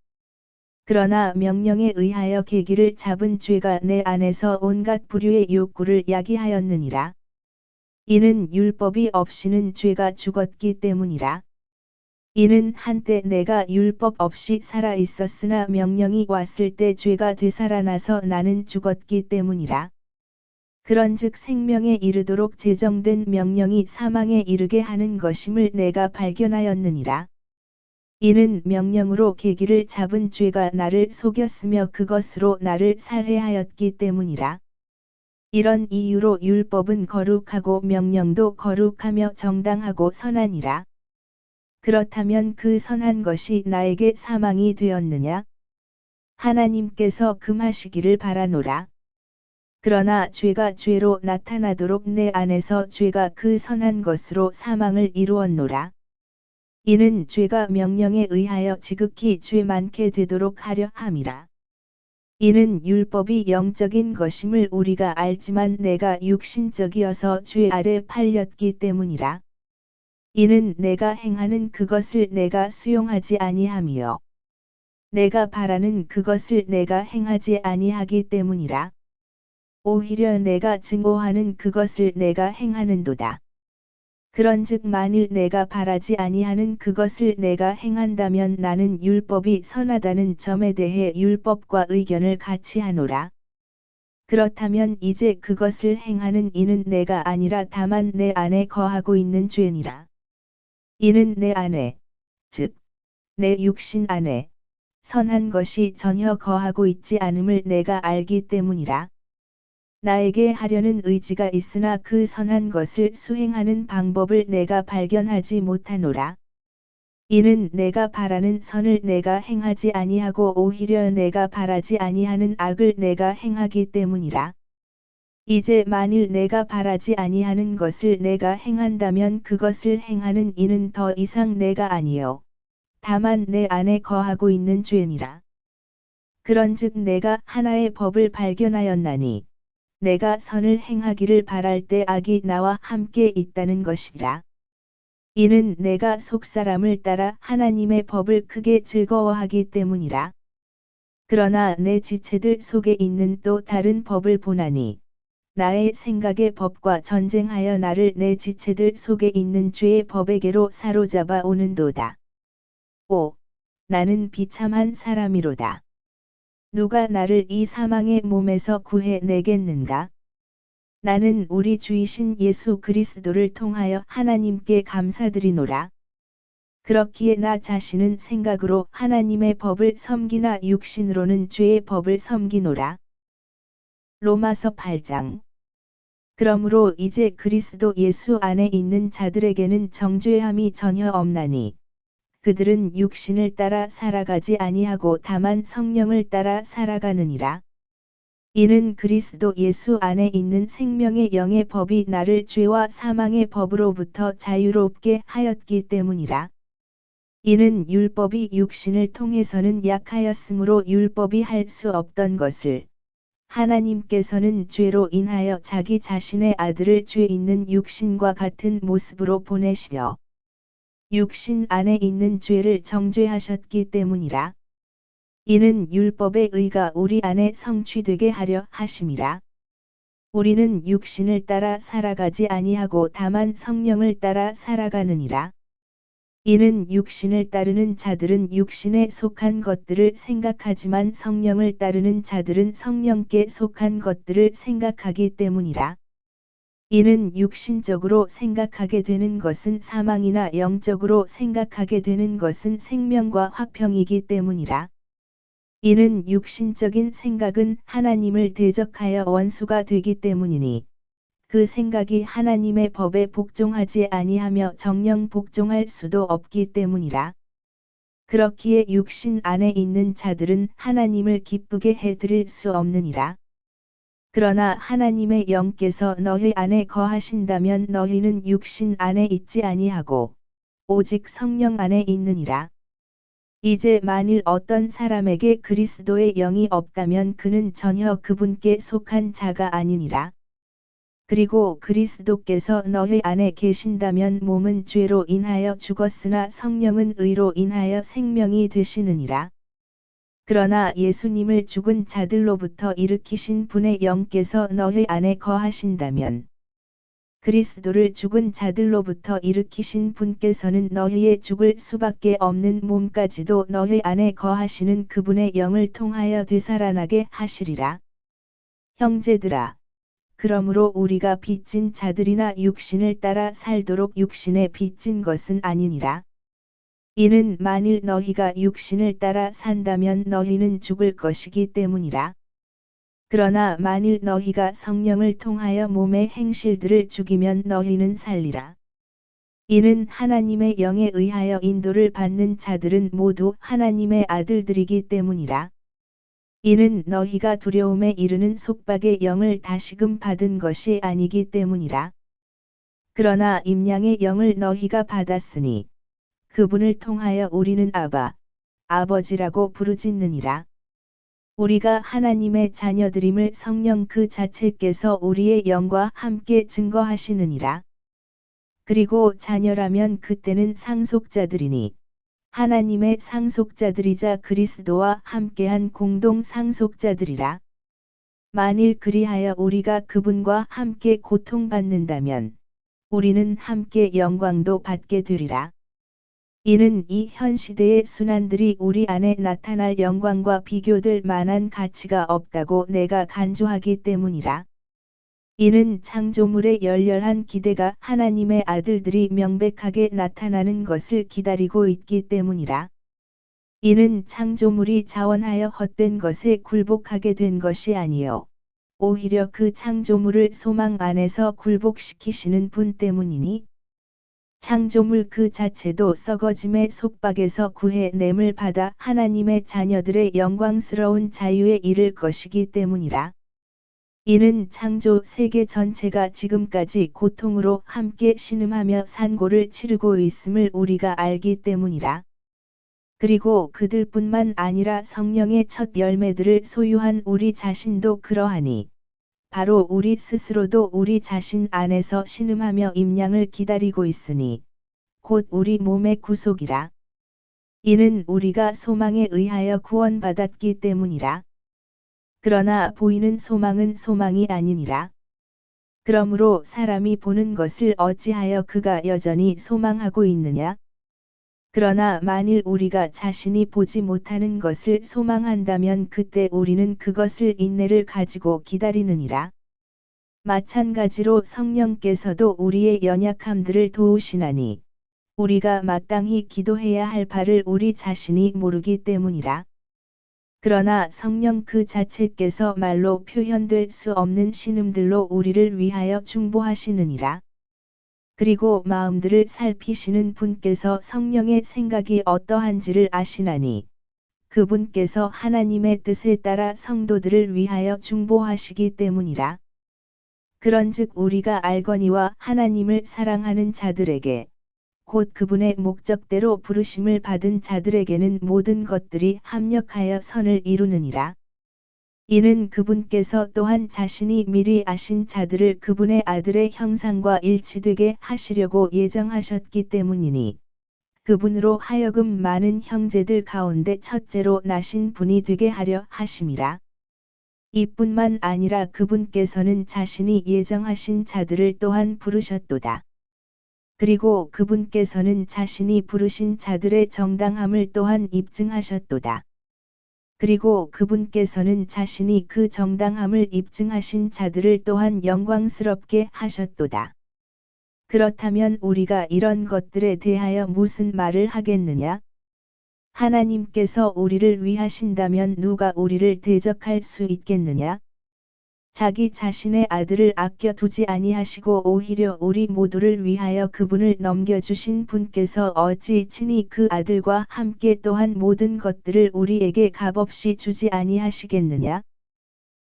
Speaker 1: 그러나 명령에 의하여 계기를 잡은 죄가 내 안에서 온갖 부류의 욕구를 야기하였느니라. 이는 율법이 없이는 죄가 죽었기 때문이라. 이는 한때 내가 율법 없이 살아 있었으나 명령이 왔을 때 죄가 되살아나서 나는 죽었기 때문이라. 그런즉 생명에 이르도록 제정된 명령이 사망에 이르게 하는 것임을 내가 발견하였느니라. 이는 명령으로 계기를 잡은 죄가 나를 속였으며 그것으로 나를 살해하였기 때문이라. 이런 이유로 율법은 거룩하고 명령도 거룩하며 정당하고 선하니라. 그렇다면 그 선한 것이 나에게 사망이 되었느냐? 하나님께서 금하시기를 바라노라. 그러나 죄가 죄로 나타나도록 내 안에서 죄가 그 선한 것으로 사망을 이루었노라. 이는 죄가 명령에 의하여 지극히 죄 많게 되도록 하려 함이라. 이는 율법이 영적인 것임을 우리가 알지만 내가 육신적이어서 죄 아래 팔렸기 때문이라. 이는 내가 행하는 그것을 내가 수용하지 아니함이요. 내가 바라는 그것을 내가 행하지 아니하기 때문이라. 오히려 내가 증오하는 그것을 내가 행하는도다. 그런즉 만일 내가 바라지 아니하는 그것을 내가 행한다면 나는 율법이 선하다는 점에 대해 율법과 의견을 같이 하노라. 그렇다면 이제 그것을 행하는 이는 내가 아니라 다만 내 안에 거하고 있는 죄니라. 이는 내 안에, 즉, 내 육신 안에, 선한 것이 전혀 거하고 있지 않음을 내가 알기 때문이라. 나에게 하려는 의지가 있으나 그 선한 것을 수행하는 방법을 내가 발견하지 못하노라. 이는 내가 바라는 선을 내가 행하지 아니하고 오히려 내가 바라지 아니하는 악을 내가 행하기 때문이라. 이제 만일 내가 바라지 아니하는 것을 내가 행한다면 그것을 행하는 이는 더 이상 내가 아니요 다만 내 안에 거하고 있는 죄니라. 그런즉 내가 하나의 법을 발견하였나니 내가 선을 행하기를 바랄 때 악이 나와 함께 있다는 것이라. 이는 내가 속사람을 따라 하나님의 법을 크게 즐거워하기 때문이라. 그러나 내 지체들 속에 있는 또 다른 법을 보나니 나의 생각의 법과 전쟁하여 나를 내 지체들 속에 있는 죄의 법에게로 사로잡아 오는도다. 5. 나는 비참한 사람이로다. 누가 나를 이 사망의 몸에서 구해 내겠는가? 나는 우리 주이신 예수 그리스도를 통하여 하나님께 감사드리노라. 그렇기에 나 자신은 생각으로 하나님의 법을 섬기나 육신으로는 죄의 법을 섬기노라. 로마서 8장. 그러므로 이제 그리스도 예수 안에 있는 자들에게는 정죄함이 전혀 없나니 그들은 육신을 따라 살아가지 아니하고 다만 성령을 따라 살아가느니라. 이는 그리스도 예수 안에 있는 생명의 영의 법이 나를 죄와 사망의 법으로부터 자유롭게 하였기 때문이라. 이는 율법이 육신을 통해서는 약하였으므로 율법이 할 수 없던 것을 하나님께서는 죄로 인하여 자기 자신의 아들을 죄 있는 육신과 같은 모습으로 보내시려 육신 안에 있는 죄를 정죄하셨기 때문이라. 이는 율법의 의가 우리 안에 성취되게 하려 하심이라. 우리는 육신을 따라 살아가지 아니하고 다만 성령을 따라 살아가느니라. 이는 육신을 따르는 자들은 육신에 속한 것들을 생각하지만 성령을 따르는 자들은 성령께 속한 것들을 생각하기 때문이라. 이는 육신적으로 생각하게 되는 것은 사망이나 영적으로 생각하게 되는 것은 생명과 화평이기 때문이라. 이는 육신적인 생각은 하나님을 대적하여 원수가 되기 때문이니 그 생각이 하나님의 법에 복종하지 아니하며 정녕 복종할 수도 없기 때문이라. 그렇기에 육신 안에 있는 자들은 하나님을 기쁘게 해드릴 수 없느니라. 그러나 하나님의 영께서 너희 안에 거하신다면 너희는 육신 안에 있지 아니하고 오직 성령 안에 있느니라. 이제 만일 어떤 사람에게 그리스도의 영이 없다면 그는 전혀 그분께 속한 자가 아니니라. 그리고 그리스도께서 너희 안에 계신다면 몸은 죄로 인하여 죽었으나 성령은 의로 인하여 생명이 되시느니라. 그러나 예수님을 죽은 자들로부터 일으키신 분의 영께서 너희 안에 거하신다면 그리스도를 죽은 자들로부터 일으키신 분께서는 너희의 죽을 수밖에 없는 몸까지도 너희 안에 거하시는 그분의 영을 통하여 되살아나게 하시리라. 형제들아, 그러므로 우리가 빚진 자들이나 육신을 따라 살도록 육신에 빚진 것은 아니니라. 이는 만일 너희가 육신을 따라 산다면 너희는 죽을 것이기 때문이라. 그러나 만일 너희가 성령을 통하여 몸의 행실들을 죽이면 너희는 살리라. 이는 하나님의 영에 의하여 인도를 받는 자들은 모두 하나님의 아들들이기 때문이라. 이는 너희가 두려움에 이르는 속박의 영을 다시금 받은 것이 아니기 때문이라. 그러나 임양의 영을 너희가 받았으니 그분을 통하여 우리는 아바, 아버지라고 부르짖느니라. 우리가 하나님의 자녀들임을 성령 그 자체께서 우리의 영과 함께 증거하시느니라. 그리고 자녀라면 그때는 상속자들이니 하나님의 상속자들이자 그리스도와 함께한 공동 상속자들이라. 만일 그리하여 우리가 그분과 함께 고통받는다면 우리는 함께 영광도 받게 되리라. 이는 이 현 시대의 순환들이 우리 안에 나타날 영광과 비교될 만한 가치가 없다고 내가 간주하기 때문이라. 이는 창조물의 열렬한 기대가 하나님의 아들들이 명백하게 나타나는 것을 기다리고 있기 때문이라. 이는 창조물이 자원하여 헛된 것에 굴복하게 된 것이 아니요 오히려 그 창조물을 소망 안에서 굴복시키시는 분 때문이니 창조물 그 자체도 썩어짐의 속박에서 구해냄을 받아 하나님의 자녀들의 영광스러운 자유에 이를 것이기 때문이라. 이는 창조 세계 전체가 지금까지 고통으로 함께 신음하며 산고를 치르고 있음을 우리가 알기 때문이라. 그리고 그들뿐만 아니라 성령의 첫 열매들을 소유한 우리 자신도 그러하니 바로 우리 스스로도 우리 자신 안에서 신음하며 임량을 기다리고 있으니 곧 우리 몸의 구속이라. 이는 우리가 소망에 의하여 구원받았기 때문이라. 그러나 보이는 소망은 소망이 아니니라. 그러므로 사람이 보는 것을 어찌하여 그가 여전히 소망하고 있느냐? 그러나 만일 우리가 자신이 보지 못하는 것을 소망한다면 그때 우리는 그것을 인내를 가지고 기다리느니라. 마찬가지로 성령께서도 우리의 연약함들을 도우시나니 우리가 마땅히 기도해야 할 바를 우리 자신이 모르기 때문이라. 그러나 성령 그 자체께서 말로 표현될 수 없는 신음들로 우리를 위하여 중보하시느니라. 그리고 마음들을 살피시는 분께서 성령의 생각이 어떠한지를 아시나니 그분께서 하나님의 뜻에 따라 성도들을 위하여 중보하시기 때문이라. 그런즉 우리가 알거니와 하나님을 사랑하는 자들에게 곧 그분의 목적대로 부르심을 받은 자들에게는 모든 것들이 합력하여 선을 이루느니라. 이는 그분께서 또한 자신이 미리 아신 자들을 그분의 아들의 형상과 일치되게 하시려고 예정하셨기 때문이니 그분으로 하여금 많은 형제들 가운데 첫째로 나신 분이 되게 하려 하심이라. 이뿐만 아니라 그분께서는 자신이 예정하신 자들을 또한 부르셨도다. 그리고 그분께서는 자신이 부르신 자들의 정당함을 또한 입증하셨도다. 그리고 그분께서는 자신이 그 정당함을 입증하신 자들을 또한 영광스럽게 하셨도다. 그렇다면 우리가 이런 것들에 대하여 무슨 말을 하겠느냐? 하나님께서 우리를 위하신다면 누가 우리를 대적할 수 있겠느냐? 자기 자신의 아들을 아껴두지 아니하시고 오히려 우리 모두를 위하여 그분을 넘겨주신 분께서 어찌 친히 그 아들과 함께 또한 모든 것들을 우리에게 값없이 주지 아니하시겠느냐?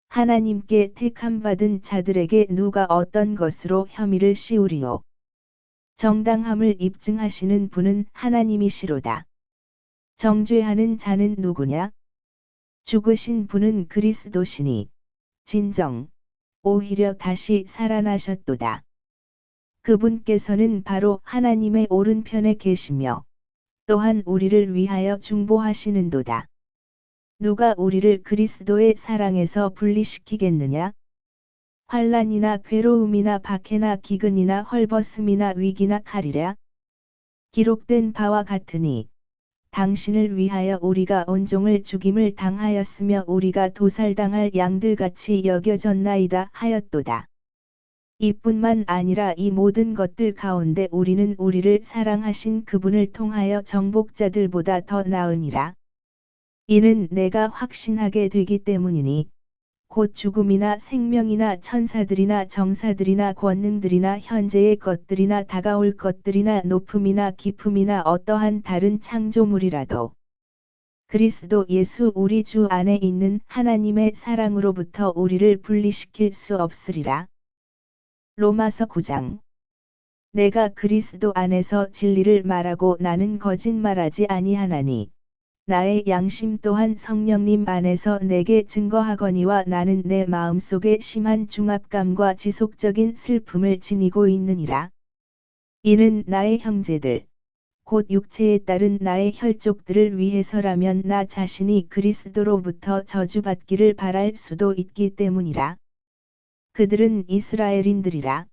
Speaker 1: 하나님께 택함받은 자들에게 누가 어떤 것으로 혐의를 씌우리요? 정당함을 입증하시는 분은 하나님이시로다. 정죄하는 자는 누구냐? 죽으신 분은 그리스도시니 진정 오히려 다시 살아나셨도다. 그분께서는 바로 하나님의 오른편에 계시며 또한 우리를 위하여 중보하시는도다. 누가 우리를 그리스도의 사랑에서 분리시키겠느냐? 환난이나 괴로움이나 박해나 기근이나 헐벗음이나 위기나 칼이랴. 기록된 바와 같으니 당신을 위하여 우리가 온종을 죽임을 당하였으며 우리가 도살당할 양들같이 여겨졌나이다 하였도다. 이뿐만 아니라 이 모든 것들 가운데 우리는 우리를 사랑하신 그분을 통하여 정복자들보다 더 나으니라. 이는 내가 확신하게 되기 때문이니 곧 죽음이나 생명이나 천사들이나 정사들이나 권능들이나 현재의 것들이나 다가올 것들이나 높음이나 깊음이나 어떠한 다른 창조물이라도 그리스도 예수 우리 주 안에 있는 하나님의 사랑으로부터 우리를 분리시킬 수 없으리라. 로마서 9장. 내가 그리스도 안에서 진리를 말하고 나는 거짓말하지 아니하나니 나의 양심 또한 성령님 안에서 내게 증거하거니와 나는 내 마음속에 심한 중압감과 지속적인 슬픔을 지니고 있느니라. 이는 나의 형제들, 곧 육체에 따른 나의 혈족들을 위해서라면 나 자신이 그리스도로부터 저주받기를 바랄 수도 있기 때문이라. 그들은 이스라엘인들이라.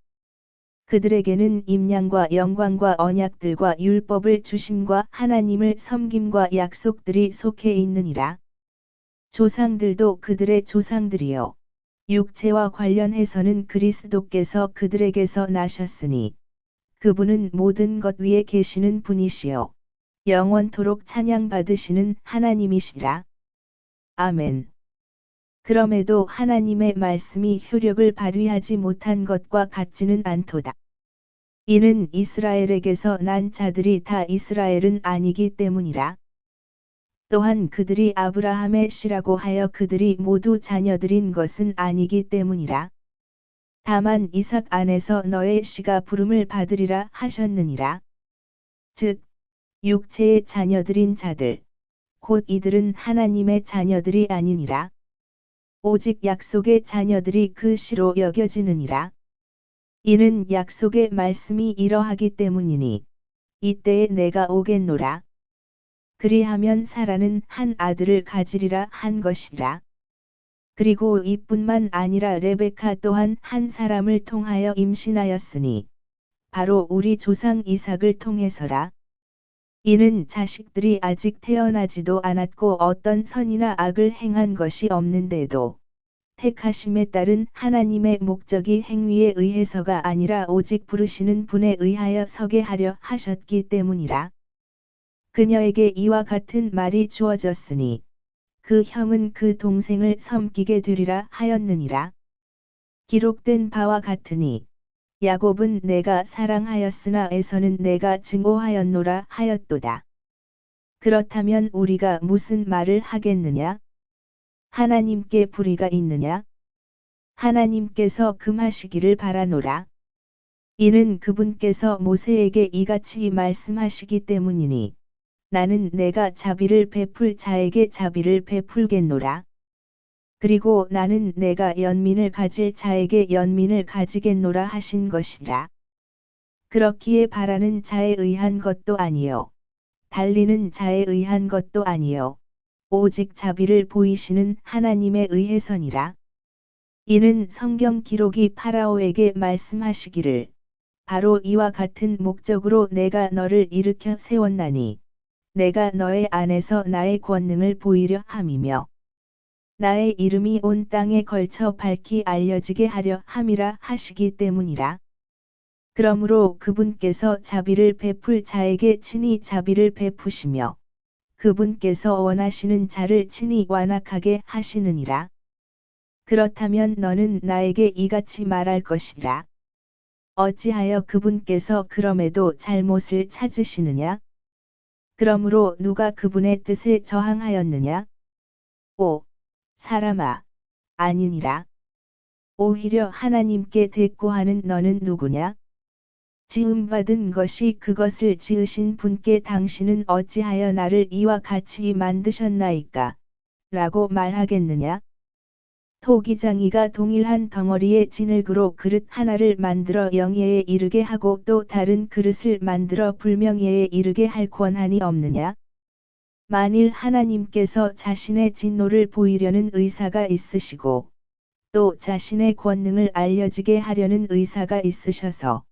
Speaker 1: 그들에게는 임량과 영광과 언약들과 율법을 주심과 하나님을 섬김과 약속들이 속해 있느니라. 조상들도 그들의 조상들이요 육체와 관련해서는 그리스도께서 그들에게서 나셨으니 그분은 모든 것 위에 계시는 분이시요 영원토록 찬양받으시는 하나님이시라. 아멘. 그럼에도 하나님의 말씀이 효력을 발휘하지 못한 것과 같지는 않도다. 이는 이스라엘에게서 난 자들이 다 이스라엘은 아니기 때문이라. 또한 그들이 아브라함의 씨라고 하여 그들이 모두 자녀들인 것은 아니기 때문이라. 다만 이삭 안에서 너의 씨가 부름을 받으리라 하셨느니라. 즉, 육체의 자녀들인 자들, 곧 이들은 하나님의 자녀들이 아니니라. 오직 약속의 자녀들이 그 씨로 여겨지느니라. 이는 약속의 말씀이 이러하기 때문이니, 이때에 내가 오겠노라. 그리하면 사라는 한 아들을 가지리라 한 것이라. 그리고 이뿐만 아니라 레베카 또한 한 사람을 통하여 임신하였으니, 바로 우리 조상 이삭을 통해서라. 이는 자식들이 아직 태어나지도 않았고 어떤 선이나 악을 행한 것이 없는데도, 택하심에 따른 하나님의 목적이 행위에 의해서가 아니라 오직 부르시는 분에 의하여 서게 하려 하셨기 때문이라. 그녀에게 이와 같은 말이 주어졌으니, 그 형은 그 동생을 섬기게 되리라 하였느니라. 기록된 바와 같으니, 야곱은 내가 사랑하였으나 에서는 내가 증오하였노라 하였도다. 그렇다면 우리가 무슨 말을 하겠느냐? 하나님께 불의가 있느냐? 하나님께서 금하시기를 바라노라. 이는 그분께서 모세에게 이같이 말씀하시기 때문이니, 나는 내가 자비를 베풀 자에게 자비를 베풀겠노라. 그리고 나는 내가 연민을 가질 자에게 연민을 가지겠노라 하신 것이라. 그렇기에 바라는 자에 의한 것도 아니요, 달리는 자에 의한 것도 아니요, 오직 자비를 보이시는 하나님에 의해서니라. 이는 성경 기록이 파라오에게 말씀하시기를, 바로 이와 같은 목적으로 내가 너를 일으켜 세웠나니, 내가 너의 안에서 나의 권능을 보이려 함이며, 나의 이름이 온 땅에 걸쳐 밝히 알려지게 하려 함이라 하시기 때문이라. 그러므로 그분께서 자비를 베풀 자에게 친히 자비를 베푸시며, 그분께서 원하시는 자를 친히 완악하게 하시느니라. 그렇다면 너는 나에게 이같이 말할 것이라. 어찌하여 그분께서 그럼에도 잘못을 찾으시느냐? 그러므로 누가 그분의 뜻에 저항하였느냐? 오, 사람아, 아니니라. 오히려 하나님께 대꾸하는 너는 누구냐? 지음받은 것이 그것을 지으신 분께 당신은 어찌하여 나를 이와 같이 만드셨나이까? 라고 말하겠느냐? 토기장이가 동일한 덩어리의 진흙으로 그릇 하나를 만들어 영예에 이르게 하고 또 다른 그릇을 만들어 불명예에 이르게 할 권한이 없느냐? 만일 하나님께서 자신의 진노를 보이려는 의사가 있으시고, 또 자신의 권능을 알려지게 하려는 의사가 있으셔서,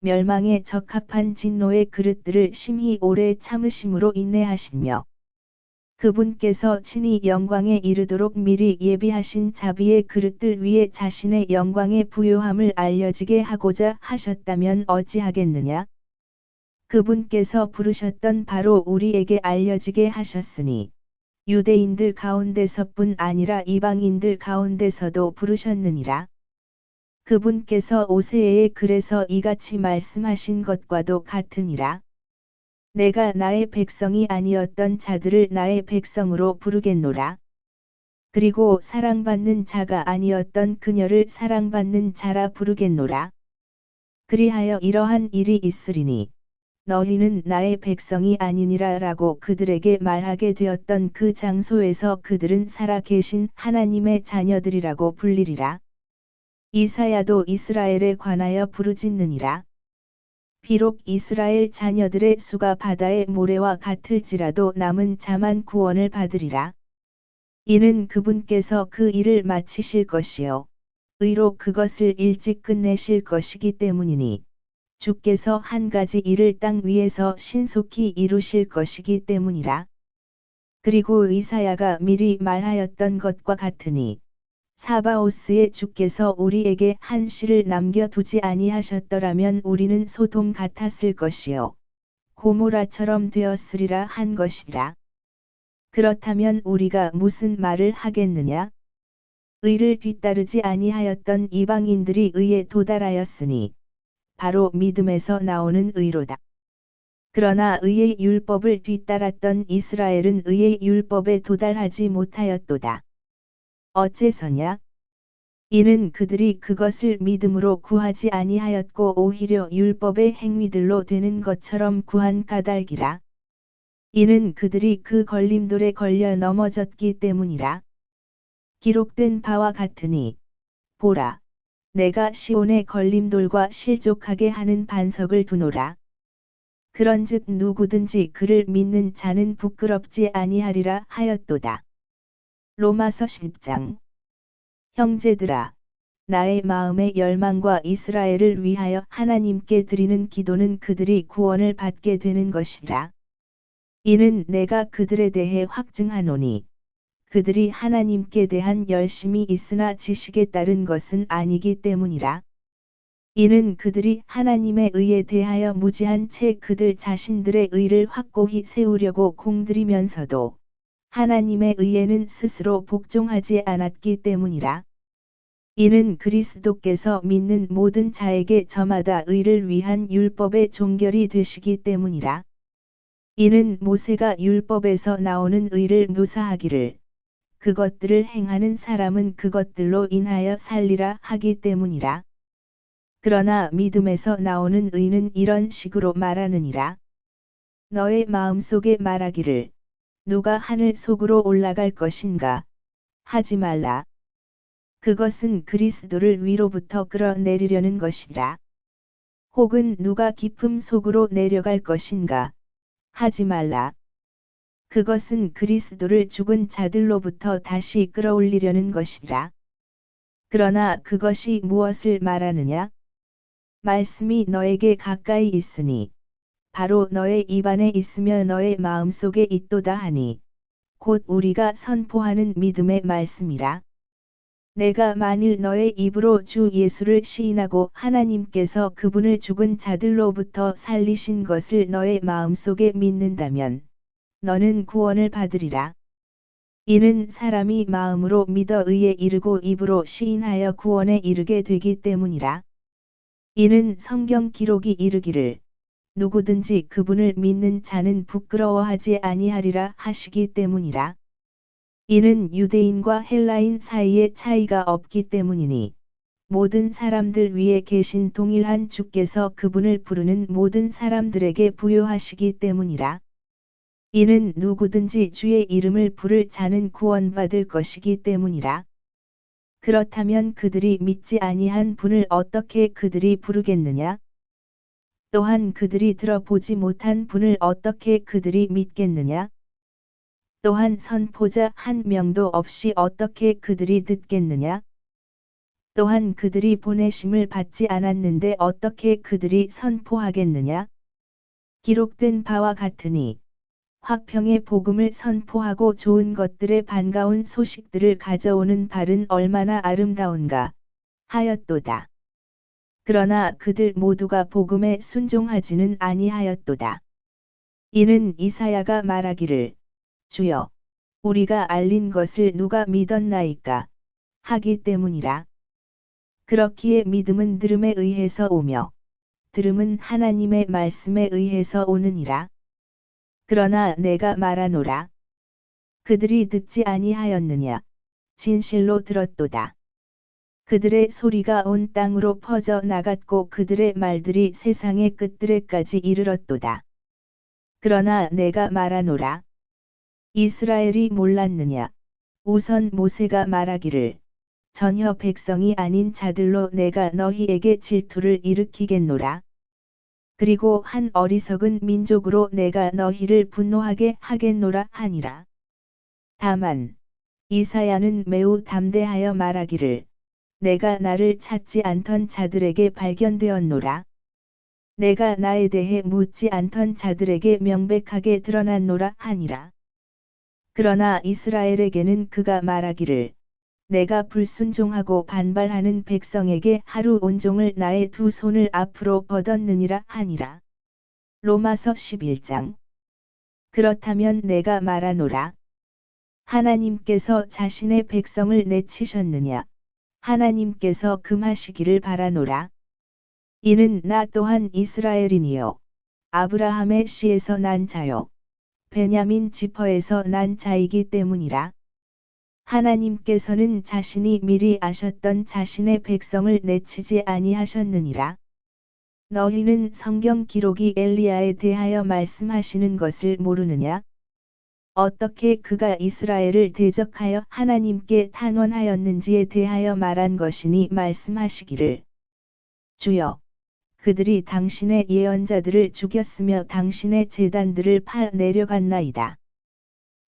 Speaker 1: 멸망에 적합한 진노의 그릇들을 심히 오래 참으심으로 인내하시며, 그분께서 친히 영광에 이르도록 미리 예비하신 자비의 그릇들 위에 자신의 영광의 부요함을 알려지게 하고자 하셨다면 어찌하겠느냐? 그분께서 부르셨던 바로 우리에게 알려지게 하셨으니, 유대인들 가운데서뿐 아니라 이방인들 가운데서도 부르셨느니라. 그분께서 오세에 글에서 이같이 말씀하신 것과도 같으니라. 내가 나의 백성이 아니었던 자들을 나의 백성으로 부르겠노라. 그리고 사랑받는 자가 아니었던 그녀를 사랑받는 자라 부르겠노라. 그리하여 이러한 일이 있으리니, 너희는 나의 백성이 아니니라 라고 그들에게 말하게 되었던 그 장소에서 그들은 살아 계신 하나님의 자녀들이라고 불리리라. 이사야도 이스라엘에 관하여 부르짖느니라. 비록 이스라엘 자녀들의 수가 바다의 모래와 같을지라도 남은 자만 구원을 받으리라. 이는 그분께서 그 일을 마치실 것이요, 의로 그것을 일찍 끝내실 것이기 때문이니, 주께서 한 가지 일을 땅 위에서 신속히 이루실 것이기 때문이라. 그리고 이사야가 미리 말하였던 것과 같으니, 사바오스의 주께서 우리에게 한 씨를 남겨두지 아니하셨더라면 우리는 소돔 같았을 것이요, 고모라처럼 되었으리라 한 것이라. 그렇다면 우리가 무슨 말을 하겠느냐? 의를 뒤따르지 아니하였던 이방인들이 의에 도달하였으니 바로 믿음에서 나오는 의로다. 그러나 의의 율법을 뒤따랐던 이스라엘은 의의 율법에 도달하지 못하였도다. 어째서냐? 이는 그들이 그것을 믿음으로 구하지 아니하였고 오히려 율법의 행위들로 되는 것처럼 구한 까닭이라. 이는 그들이 그 걸림돌에 걸려 넘어졌기 때문이라. 기록된 바와 같으니 보라, 내가 시온의 걸림돌과 실족하게 하는 반석을 두노라. 그런즉 누구든지 그를 믿는 자는 부끄럽지 아니하리라 하였도다. 로마서 10장. 형제들아, 나의 마음의 열망과 이스라엘을 위하여 하나님께 드리는 기도는 그들이 구원을 받게 되는 것이라. 이는 내가 그들에 대해 확증하노니 그들이 하나님께 대한 열심이 있으나 지식에 따른 것은 아니기 때문이라. 이는 그들이 하나님의 의에 대하여 무지한 채 그들 자신들의 의를 확고히 세우려고 공들이면서도 하나님의 의에는 스스로 복종하지 않았기 때문이라. 이는 그리스도께서 믿는 모든 자에게 저마다 의를 위한 율법의 종결이 되시기 때문이라. 이는 모세가 율법에서 나오는 의를 묘사하기를 그것들을 행하는 사람은 그것들로 인하여 살리라 하기 때문이라. 그러나 믿음에서 나오는 의는 이런 식으로 말하느니라. 너의 마음속에 말하기를 누가 하늘 속으로 올라갈 것인가 하지 말라. 그것은 그리스도를 위로부터 끌어내리려는 것이라. 혹은 누가 깊음 속으로 내려갈 것인가 하지 말라. 그것은 그리스도를 죽은 자들로부터 다시 끌어올리려는 것이라. 그러나 그것이 무엇을 말하느냐? 말씀이 너에게 가까이 있으니 바로 너의 입안에 있으며 너의 마음속에 있도다 하니 곧 우리가 선포하는 믿음의 말씀이라. 내가 만일 너의 입으로 주 예수를 시인하고 하나님께서 그분을 죽은 자들로부터 살리신 것을 너의 마음속에 믿는다면 너는 구원을 받으리라. 이는 사람이 마음으로 믿어 의에 이르고 입으로 시인하여 구원에 이르게 되기 때문이라. 이는 성경 기록이 이르기를 누구든지 그분을 믿는 자는 부끄러워하지 아니하리라 하시기 때문이라. 이는 유대인과 헬라인 사이에 차이가 없기 때문이니 모든 사람들 위에 계신 동일한 주께서 그분을 부르는 모든 사람들에게 부요하시기 때문이라. 이는 누구든지 주의 이름을 부를 자는 구원받을 것이기 때문이라. 그렇다면 그들이 믿지 아니한 분을 어떻게 그들이 부르겠느냐? 또한 그들이 들어보지 못한 분을 어떻게 그들이 믿겠느냐? 또한 선포자 한 명도 없이 어떻게 그들이 듣겠느냐? 또한 그들이 보내심을 받지 않았는데 어떻게 그들이 선포하겠느냐? 기록된 바와 같으니 화평의 복음을 선포하고 좋은 것들의 반가운 소식들을 가져오는 발은 얼마나 아름다운가 하였도다. 그러나 그들 모두가 복음에 순종하지는 아니하였도다. 이는 이사야가 말하기를 주여, 우리가 알린 것을 누가 믿었나이까 하기 때문이라. 그렇기에 믿음은 들음에 의해서 오며 들음은 하나님의 말씀에 의해서 오느니라. 그러나 내가 말하노라. 그들이 듣지 아니하였느냐? 진실로 들었도다. 그들의 소리가 온 땅으로 퍼져 나갔고 그들의 말들이 세상의 끝들에까지 이르렀도다. 그러나 내가 말하노라. 이스라엘이 몰랐느냐? 우선 모세가 말하기를 전혀 백성이 아닌 자들로 내가 너희에게 질투를 일으키겠노라. 그리고 한 어리석은 민족으로 내가 너희를 분노하게 하겠노라 하니라. 다만 이사야는 매우 담대하여 말하기를 내가 나를 찾지 않던 자들에게 발견되었노라. 내가 나에 대해 묻지 않던 자들에게 명백하게 드러났노라 하니라. 그러나 이스라엘에게는 그가 말하기를 내가 불순종하고 반발하는 백성에게 하루 온종을 나의 두 손을 앞으로 뻗었느니라 하니라. 로마서 11장. 그렇다면 내가 말하노라. 하나님께서 자신의 백성을 내치셨느냐? 하나님께서 금하시기를 바라노라. 이는 나 또한 이스라엘이니요. 아브라함의 씨에서 난 자요. 베냐민 지파에서 난 자이기 때문이라. 하나님께서는 자신이 미리 아셨던 자신의 백성을 내치지 아니하셨느니라. 너희는 성경 기록이 엘리야에 대하여 말씀하시는 것을 모르느냐? 어떻게 그가 이스라엘을 대적하여 하나님께 탄원하였는지에 대하여 말한 것이니 말씀하시기를. 주여, 그들이 당신의 예언자들을 죽였으며 당신의 제단들을 파 내려갔나이다.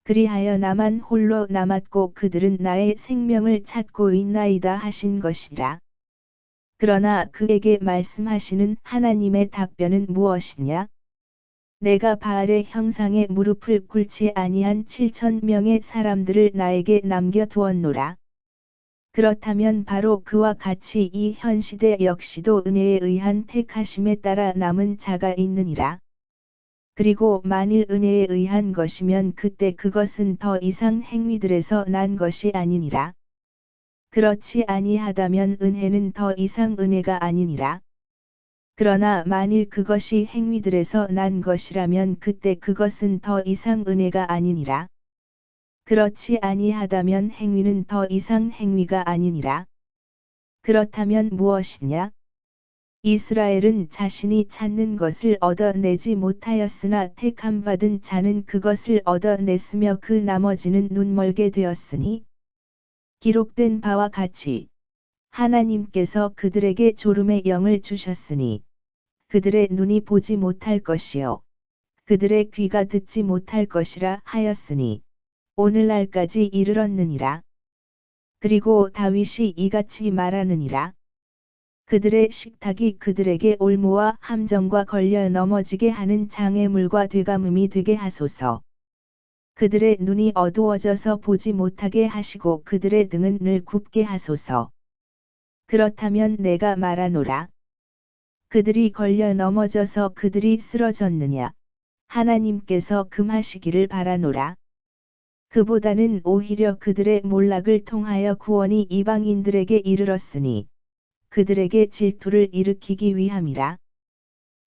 Speaker 1: 그리하여 나만 홀로 남았고 그들은 나의 생명을 찾고 있나이다 하신 것이라. 그러나 그에게 말씀하시는 하나님의 답변은 무엇이냐? 내가 바알의 형상에 무릎을 꿇지 아니한 7,000명의 사람들을 나에게 남겨두었노라. 그렇다면 바로 그와 같이 이 현시대 역시도 은혜에 의한 택하심에 따라 남은 자가 있느니라. 그리고 만일 은혜에 의한 것이면 그때 그것은 더 이상 행위들에서 난 것이 아니니라. 그렇지 아니하다면 은혜는 더 이상 은혜가 아니니라. 그러나 만일 그것이 행위들에서 난 것이라면 그때 그것은 더 이상 은혜가 아니니라. 그렇지 아니하다면 행위는 더 이상 행위가 아니니라. 그렇다면 무엇이냐? 이스라엘은 자신이 찾는 것을 얻어내지 못하였으나 택함받은 자는 그것을 얻어냈으며 그 나머지는 눈멀게 되었으니 기록된 바와 같이 하나님께서 그들에게 졸음의 영을 주셨으니 그들의 눈이 보지 못할 것이요 그들의 귀가 듣지 못할 것이라 하였으니 오늘날까지 이르렀느니라. 그리고 다윗이 이같이 말하느니라. 그들의 식탁이 그들에게 올무와 함정과 걸려 넘어지게 하는 장애물과 되감음이 되게 하소서. 그들의 눈이 어두워져서 보지 못하게 하시고 그들의 등은 늘 굽게 하소서. 그렇다면 내가 말하노라. 그들이 걸려 넘어져서 그들이 쓰러졌느냐? 하나님께서 금하시기를 바라노라. 그보다는 오히려 그들의 몰락을 통하여 구원이 이방인들에게 이르렀으니 그들에게 질투를 일으키기 위함이라.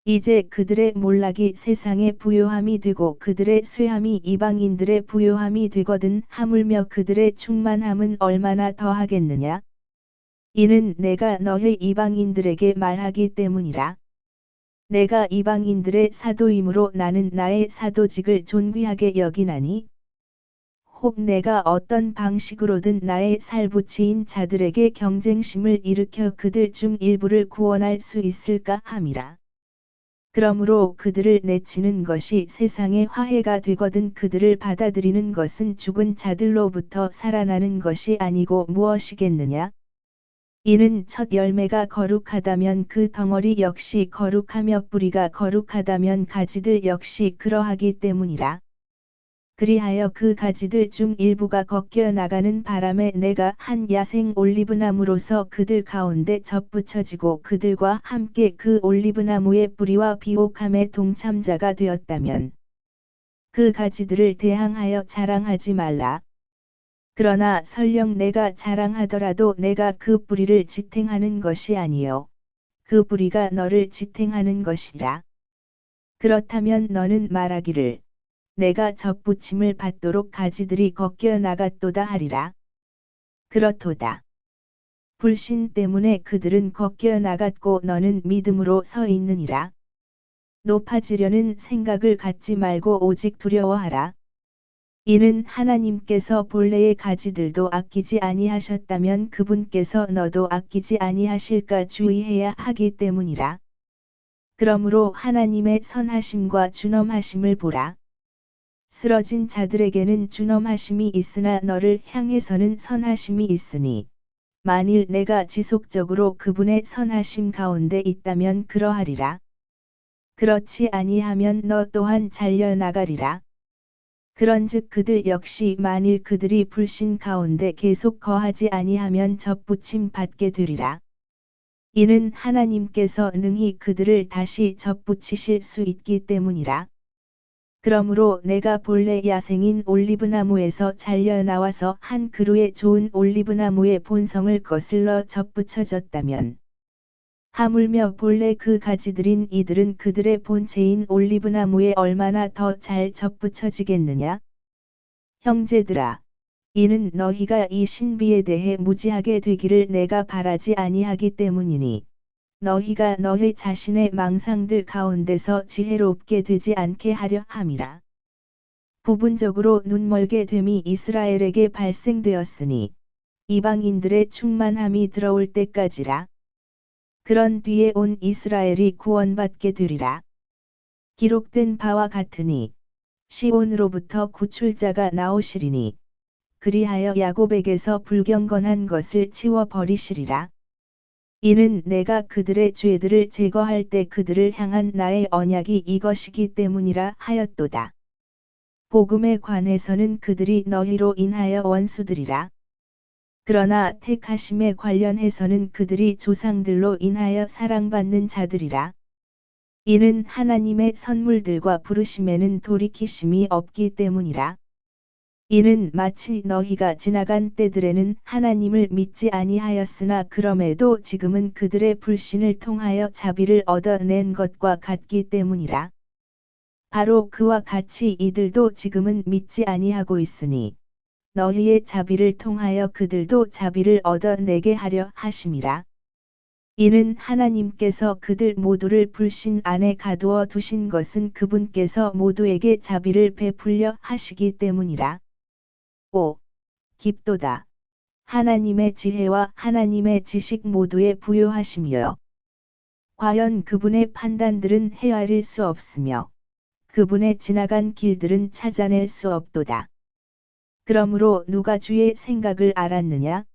Speaker 1: 이제 그들의 몰락이 세상의 부요함이 되고 그들의 쇠함이 이방인들의 부요함이 되거든 하물며 그들의 충만함은 얼마나 더하겠느냐? 이는 내가 너희 이방인들에게 말하기 때문이라. 내가 이방인들의 사도이므로 나는 나의 사도직을 존귀하게 여기나니 혹 내가 어떤 방식으로든 나의 살붙이인 자들에게 경쟁심을 일으켜 그들 중 일부를 구원할 수 있을까 함이라. 그러므로 그들을 내치는 것이 세상의 화해가 되거든 그들을 받아들이는 것은 죽은 자들로부터 살아나는 것이 아니고 무엇이겠느냐? 이는 첫 열매가 거룩하다면 그 덩어리 역시 거룩하며 뿌리가 거룩하다면 가지들 역시 그러하기 때문이라. 그리하여 그 가지들 중 일부가 꺾여 나가는 바람에 내가 한 야생 올리브나무로서 그들 가운데 접붙여지고 그들과 함께 그 올리브나무의 뿌리와 비옥함의 동참자가 되었다면 그 가지들을 대항하여 자랑하지 말라. 그러나 설령 내가 자랑하더라도 내가 그 뿌리를 지탱하는 것이 아니요 그 뿌리가 너를 지탱하는 것이라. 그렇다면 너는 말하기를 내가 접붙임을 받도록 가지들이 꺾여 나갔도다 하리라. 그렇도다. 불신 때문에 그들은 꺾여 나갔고 너는 믿음으로 서 있느니라. 높아지려는 생각을 갖지 말고 오직 두려워하라. 이는 하나님께서 본래의 가지들도 아끼지 아니하셨다면 그분께서 너도 아끼지 아니하실까 주의해야 하기 때문이라. 그러므로 하나님의 선하심과 준엄하심을 보라. 쓰러진 자들에게는 준엄하심이 있으나 너를 향해서는 선하심이 있으니 만일 내가 지속적으로 그분의 선하심 가운데 있다면 그러하리라. 그렇지 아니하면 너 또한 잘려나가리라. 그런즉 그들 역시 만일 그들이 불신 가운데 계속 거하지 아니하면 접붙임 받게 되리라. 이는 하나님께서 능히 그들을 다시 접붙이실 수 있기 때문이라. 그러므로 내가 본래 야생인 올리브나무에서 잘려 나와서 한 그루의 좋은 올리브나무의 본성을 거슬러 접붙여졌다면 하물며 본래 그 가지들인 이들은 그들의 본체인 올리브나무에 얼마나 더 잘 접붙여지겠느냐? 형제들아, 이는 너희가 이 신비에 대해 무지하게 되기를 내가 바라지 아니하기 때문이니 너희가 너희 자신의 망상들 가운데서 지혜롭게 되지 않게 하려 함이라. 부분적으로 눈멀게 됨이 이스라엘에게 발생되었으니 이방인들의 충만함이 들어올 때까지라. 그런 뒤에 온 이스라엘이 구원받게 되리라. 기록된 바와 같으니 시온으로부터 구출자가 나오시리니 그리하여 야곱에게서 불경건한 것을 치워버리시리라. 이는 내가 그들의 죄들을 제거할 때 그들을 향한 나의 언약이 이것이기 때문이라 하였도다. 복음에 관해서는 그들이 너희로 인하여 원수들이라. 그러나 택하심에 관련해서는 그들이 조상들로 인하여 사랑받는 자들이라. 이는 하나님의 선물들과 부르심에는 돌이키심이 없기 때문이라. 이는 마치 너희가 지나간 때들에는 하나님을 믿지 아니하였으나 그럼에도 지금은 그들의 불신을 통하여 자비를 얻어낸 것과 같기 때문이라. 바로 그와 같이 이들도 지금은 믿지 아니하고 있으니 너희의 자비를 통하여 그들도 자비를 얻어내게 하려 하심이라. 이는 하나님께서 그들 모두를 불신 안에 가두어 두신 것은 그분께서 모두에게 자비를 베풀려 하시기 때문이라. 5. 깊도다. 하나님의 지혜와 하나님의 지식 모두에 부요하시며 과연 그분의 판단들은 헤아릴 수 없으며 그분의 지나간 길들은 찾아낼 수 없도다. 그러므로 누가 주의 생각을 알았느냐?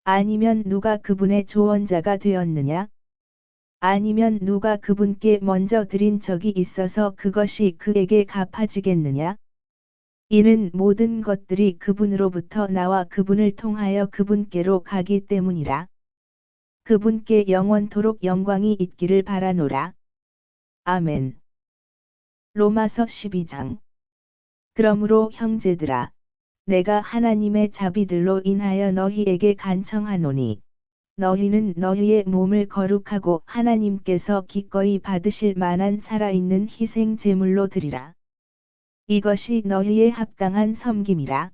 Speaker 1: 아니면 누가 그분의 조언자가 되었느냐? 아니면 누가 그분께 먼저 드린 적이 있어서 그것이 그에게 갚아지겠느냐? 이는 모든 것들이 그분으로부터 나와 그분을 통하여 그분께로 가기 때문이라. 그분께 영원토록 영광이 있기를 바라노라. 아멘. 로마서 12장. 그러므로 형제들아, 내가 하나님의 자비들로 인하여 너희에게 간청하노니, 너희는 너희의 몸을 거룩하고 하나님께서 기꺼이 받으실 만한 살아있는 희생 제물로 드리라. 이것이 너희의 합당한 섬김이라.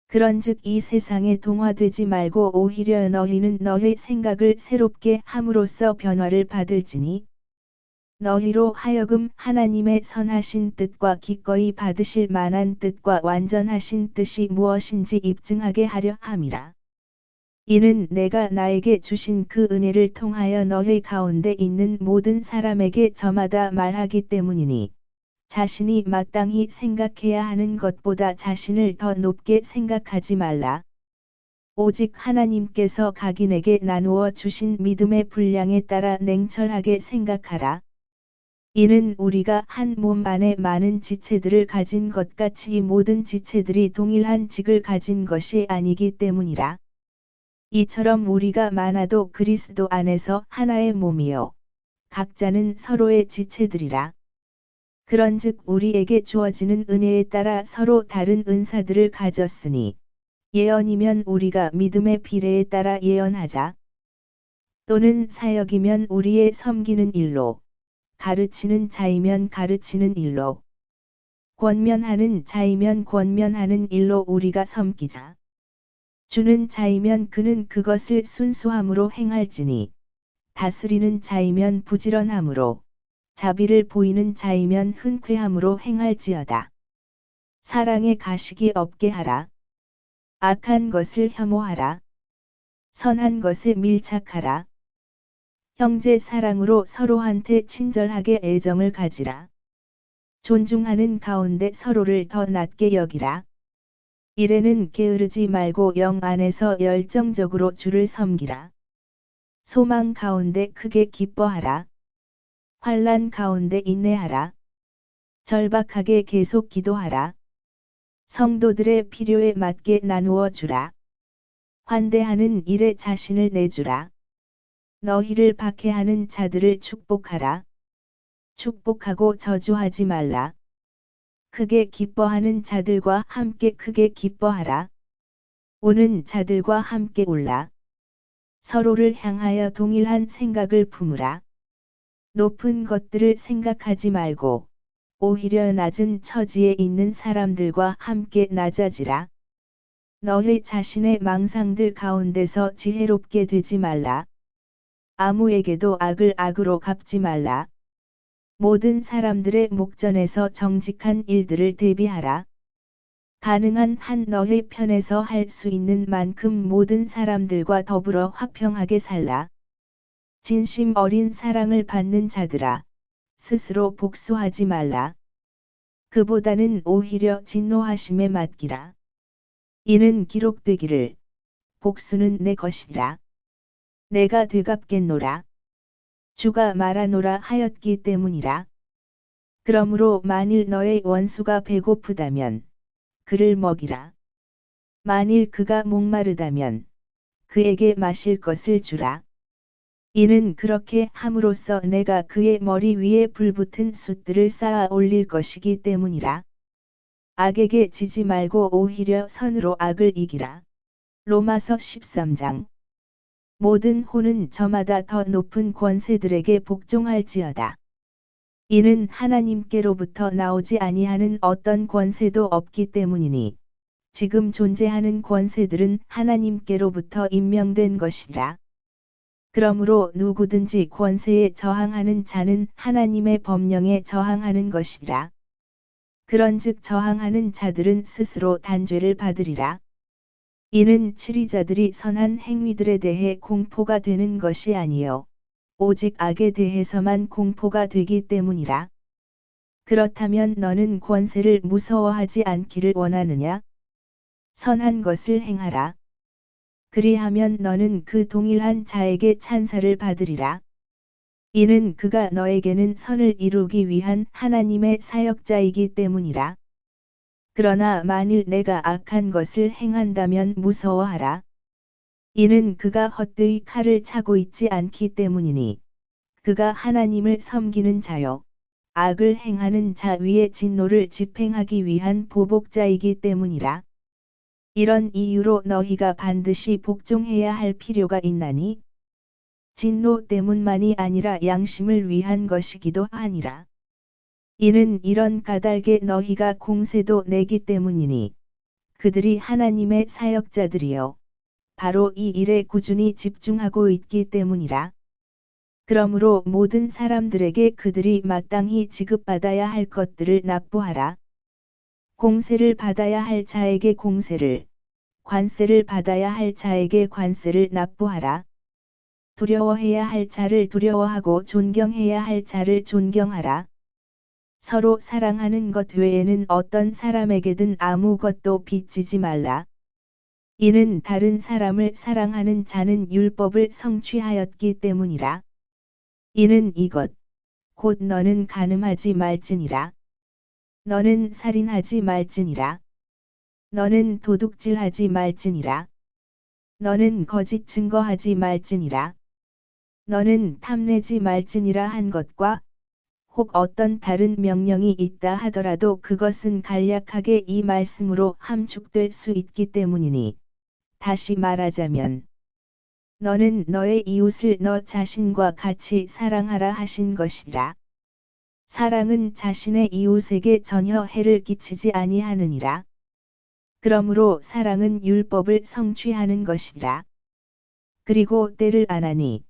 Speaker 1: 그런즉 이 세상에 동화되지 말고 오히려 너희는 너희 생각을 새롭게 함으로써 변화를 받을지니 너희로 하여금 하나님의 선하신 뜻과 기꺼이 받으실 만한 뜻과 완전하신 뜻이 무엇인지 입증하게 하려 함이라. 이는 내가 나에게 주신 그 은혜를 통하여 너희 가운데 있는 모든 사람에게 저마다 말하기 때문이니 자신이 마땅히 생각해야 하는 것보다 자신을 더 높게 생각하지 말라. 오직 하나님께서 각인에게 나누어 주신 믿음의 분량에 따라 냉철하게 생각하라. 이는 우리가 한 몸 안에 많은 지체들을 가진 것 같이 이 모든 지체들이 동일한 직을 가진 것이 아니기 때문이라. 이처럼 우리가 많아도 그리스도 안에서 하나의 몸이요 각자는 서로의 지체들이라. 그런즉 우리에게 주어지는 은혜에 따라 서로 다른 은사들을 가졌으니 예언이면 우리가 믿음의 비례에 따라 예언하자. 또는 사역이면 우리의 섬기는 일로, 가르치는 자이면 가르치는 일로, 권면하는 자이면 권면하는 일로 우리가 섬기자. 주는 자이면 그는 그것을 순수함으로 행할지니, 다스리는 자이면 부지런함으로, 자비를 보이는 자이면 흔쾌함으로 행할지어다. 사랑에 가식이 없게 하라. 악한 것을 혐오하라. 선한 것에 밀착하라. 형제 사랑으로 서로한테 친절하게 애정을 가지라. 존중하는 가운데 서로를 더 낮게 여기라. 일에는 게으르지 말고 영 안에서 열정적으로 주를 섬기라. 소망 가운데 크게 기뻐하라. 환난 가운데 인내하라. 절박하게 계속 기도하라. 성도들의 필요에 맞게 나누어 주라. 환대하는 일에 자신을 내주라. 너희를 박해하는 자들을 축복하라. 축복하고 저주하지 말라. 크게 기뻐하는 자들과 함께 크게 기뻐하라. 우는 자들과 함께 울라. 서로를 향하여 동일한 생각을 품으라. 높은 것들을 생각하지 말고 오히려 낮은 처지에 있는 사람들과 함께 낮아지라. 너희 자신의 망상들 가운데서 지혜롭게 되지 말라. 아무에게도 악을 악으로 갚지 말라. 모든 사람들의 목전에서 정직한 일들을 대비하라. 가능한 한 너희 편에서 할 수 있는 만큼 모든 사람들과 더불어 화평하게 살라. 진심 어린 사랑을 받는 자들아, 스스로 복수하지 말라. 그보다는 오히려 진노하심에 맡기라. 이는 기록되기를 복수는 내 것이라. 내가 되갚겠노라. 주가 말하노라 하였기 때문이라. 그러므로 만일 너의 원수가 배고프다면 그를 먹이라. 만일 그가 목마르다면 그에게 마실 것을 주라. 이는 그렇게 함으로써 내가 그의 머리 위에 불붙은 숯들을 쌓아 올릴 것이기 때문이라. 악에게 지지 말고 오히려 선으로 악을 이기라. 로마서 13장. 모든 호는 저마다 더 높은 권세들에게 복종할지어다. 이는 하나님께로부터 나오지 아니하는 어떤 권세도 없기 때문이니 지금 존재하는 권세들은 하나님께로부터 임명된 것이라. 그러므로 누구든지 권세에 저항하는 자는 하나님의 법령에 저항하는 것이라. 그런즉 저항하는 자들은 스스로 단죄를 받으리라. 이는 치리자들이 선한 행위들에 대해 공포가 되는 것이 아니요 오직 악에 대해서만 공포가 되기 때문이라. 그렇다면 너는 권세를 무서워하지 않기를 원하느냐? 선한 것을 행하라. 그리하면 너는 그 동일한 자에게 찬사를 받으리라. 이는 그가 너에게는 선을 이루기 위한 하나님의 사역자이기 때문이라. 그러나 만일 내가 악한 것을 행한다면 무서워하라. 이는 그가 헛되이 칼을 차고 있지 않기 때문이니 그가 하나님을 섬기는 자요 악을 행하는 자 위에 진노를 집행하기 위한 보복자이기 때문이라. 이런 이유로 너희가 반드시 복종해야 할 필요가 있나니 진노 때문만이 아니라 양심을 위한 것이기도 하니라. 이는 이런 까닭에 너희가 공세도 내기 때문이니 그들이 하나님의 사역자들이요 바로 이 일에 꾸준히 집중하고 있기 때문이라. 그러므로 모든 사람들에게 그들이 마땅히 지급받아야 할 것들을 납부하라. 공세를 받아야 할 자에게 공세를, 관세를 받아야 할 자에게 관세를 납부하라. 두려워해야 할 자를 두려워하고 존경해야 할 자를 존경하라. 서로 사랑하는 것 외에는 어떤 사람에게든 아무것도 빚지지 말라. 이는 다른 사람을 사랑하는 자는 율법을 성취하였기 때문이라. 이는 이것, 곧 너는 간음하지 말지니라. 너는 살인하지 말지니라. 너는 도둑질하지 말지니라. 너는 거짓 증거하지 말지니라. 너는 탐내지 말지니라 한 것과 혹 어떤 다른 명령이 있다 하더라도 그것은 간략하게 이 말씀으로 함축될 수 있기 때문이니 다시 말하자면 너는 너의 이웃을 너 자신과 같이 사랑하라 하신 것이라. 사랑은 자신의 이웃에게 전혀 해를 끼치지 아니하느니라. 그러므로 사랑은 율법을 성취하는 것이라. 그리고 때를 아나니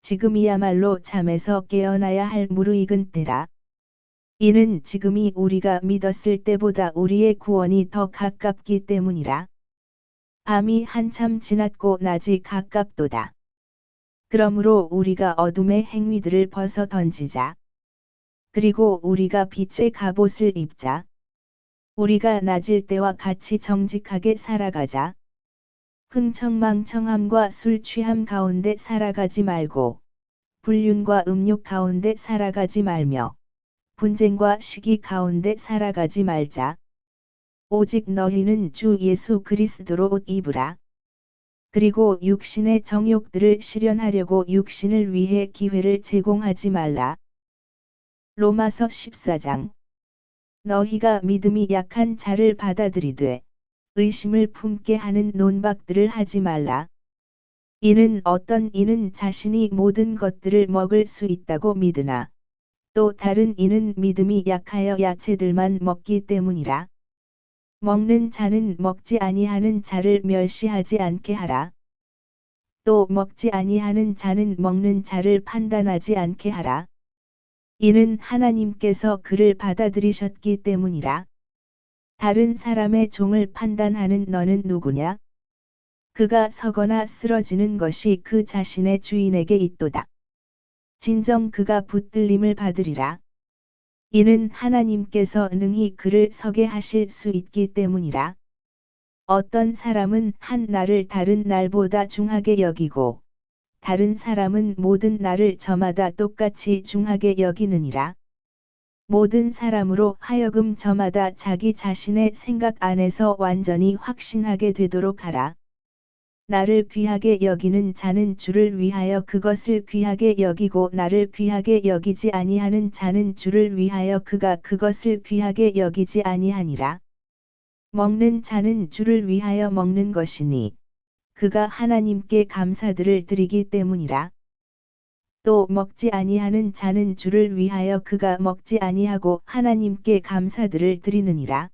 Speaker 1: 지금이야말로 잠에서 깨어나야 할 무르익은 때라. 이는 지금이 우리가 믿었을 때보다 우리의 구원이 더 가깝기 때문이라. 밤이 한참 지났고 낮이 가깝도다. 그러므로 우리가 어둠의 행위들을 벗어 던지자. 그리고 우리가 빛의 갑옷을 입자. 우리가 낮일 때와 같이 정직하게 살아가자. 흥청망청함과 술 취함 가운데 살아가지 말고 불륜과 음욕 가운데 살아가지 말며 분쟁과 시기 가운데 살아가지 말자. 오직 너희는 주 예수 그리스도로 옷 입으라. 그리고 육신의 정욕들을 실현하려고 육신을 위해 기회를 제공하지 말라. 로마서 14장. 너희가 믿음이 약한 자를 받아들이되 의심을 품게 하는 논박들을 하지 말라. 이는 어떤 이는 자신이 모든 것들을 먹을 수 있다고 믿으나 또 다른 이는 믿음이 약하여 야채들만 먹기 때문이라. 먹는 자는 먹지 아니하는 자를 멸시하지 않게 하라. 또 먹지 아니하는 자는 먹는 자를 판단하지 않게 하라. 이는 하나님께서 그를 받아들이셨기 때문이라. 다른 사람의 종을 판단하는 너는 누구냐? 그가 서거나 쓰러지는 것이 그 자신의 주인에게 있도다. 진정 그가 붙들림을 받으리라. 이는 하나님께서 능히 그를 서게 하실 수 있기 때문이라. 어떤 사람은 한 날을 다른 날보다 중하게 여기고 다른 사람은 모든 날을 저마다 똑같이 중하게 여기느니라. 모든 사람으로 하여금 저마다 자기 자신의 생각 안에서 완전히 확신하게 되도록 하라. 나를 귀하게 여기는 자는 주를 위하여 그것을 귀하게 여기고 나를 귀하게 여기지 아니하는 자는 주를 위하여 그가 그것을 귀하게 여기지 아니하니라. 먹는 자는 주를 위하여 먹는 것이니 그가 하나님께 감사들을 드리기 때문이라. 또 먹지 아니하는 자는 주를 위하여 그가 먹지 아니하고 하나님께 감사들을 드리느니라.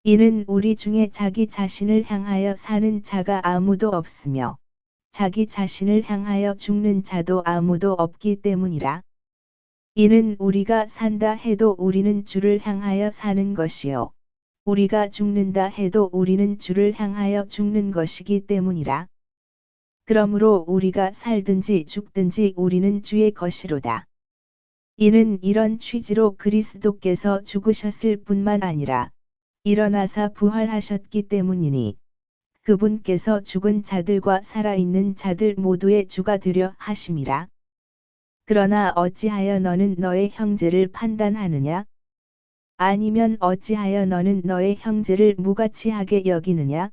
Speaker 1: 이는 우리 중에 자기 자신을 향하여 사는 자가 아무도 없으며 자기 자신을 향하여 죽는 자도 아무도 없기 때문이라. 이는 우리가 산다 해도 우리는 주를 향하여 사는 것이요 우리가 죽는다 해도 우리는 주를 향하여 죽는 것이기 때문이라. 그러므로 우리가 살든지 죽든지 우리는 주의 것이로다. 이는 이런 취지로 그리스도께서 죽으셨을 뿐만 아니라 일어나사 부활하셨기 때문이니 그분께서 죽은 자들과 살아있는 자들 모두의 주가 되려 하심이라. 그러나 어찌하여 너는 너의 형제를 판단하느냐? 아니면 어찌하여 너는 너의 형제를 무가치하게 여기느냐?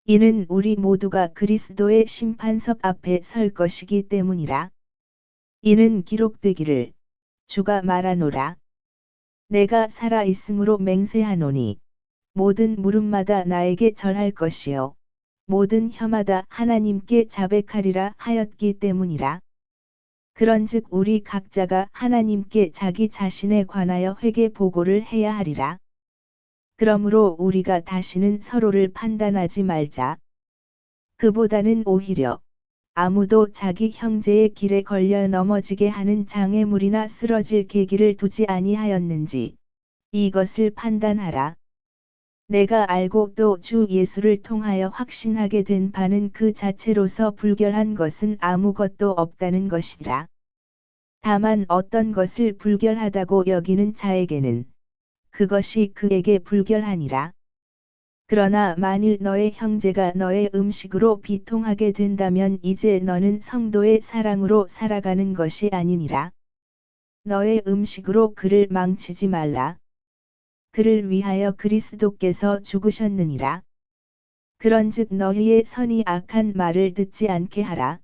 Speaker 1: 이는 우리 모두가 그리스도의 심판석 앞에 설 것이기 때문이라. 이는 기록되기를 주가 말하노라. 내가 살아 있으므로 맹세하노니 모든 무릎마다 나에게 절할 것이요 모든 혀마다 하나님께 자백하리라 하였기 때문이라. 그런즉 우리 각자가 하나님께 자기 자신에 관하여 회개 보고를 해야 하리라. 그러므로 우리가 다시는 서로를 판단하지 말자. 그보다는 오히려 아무도 자기 형제의 길에 걸려 넘어지게 하는 장애물이나 쓰러질 계기를 두지 아니하였는지 이것을 판단하라. 내가 알고 또 주 예수를 통하여 확신하게 된 바는 그 자체로서 불결한 것은 아무것도 없다는 것이라. 다만 어떤 것을 불결하다고 여기는 자에게는 그것이 그에게 불결하니라. 그러나 만일 너의 형제가 너의 음식으로 비통하게 된다면 이제 너는 성도의 사랑으로 살아가는 것이 아니니라. 너의 음식으로 그를 망치지 말라. 그를 위하여 그리스도께서 죽으셨느니라. 그런즉 너희의 선이 악한 말을 듣지 않게 하라.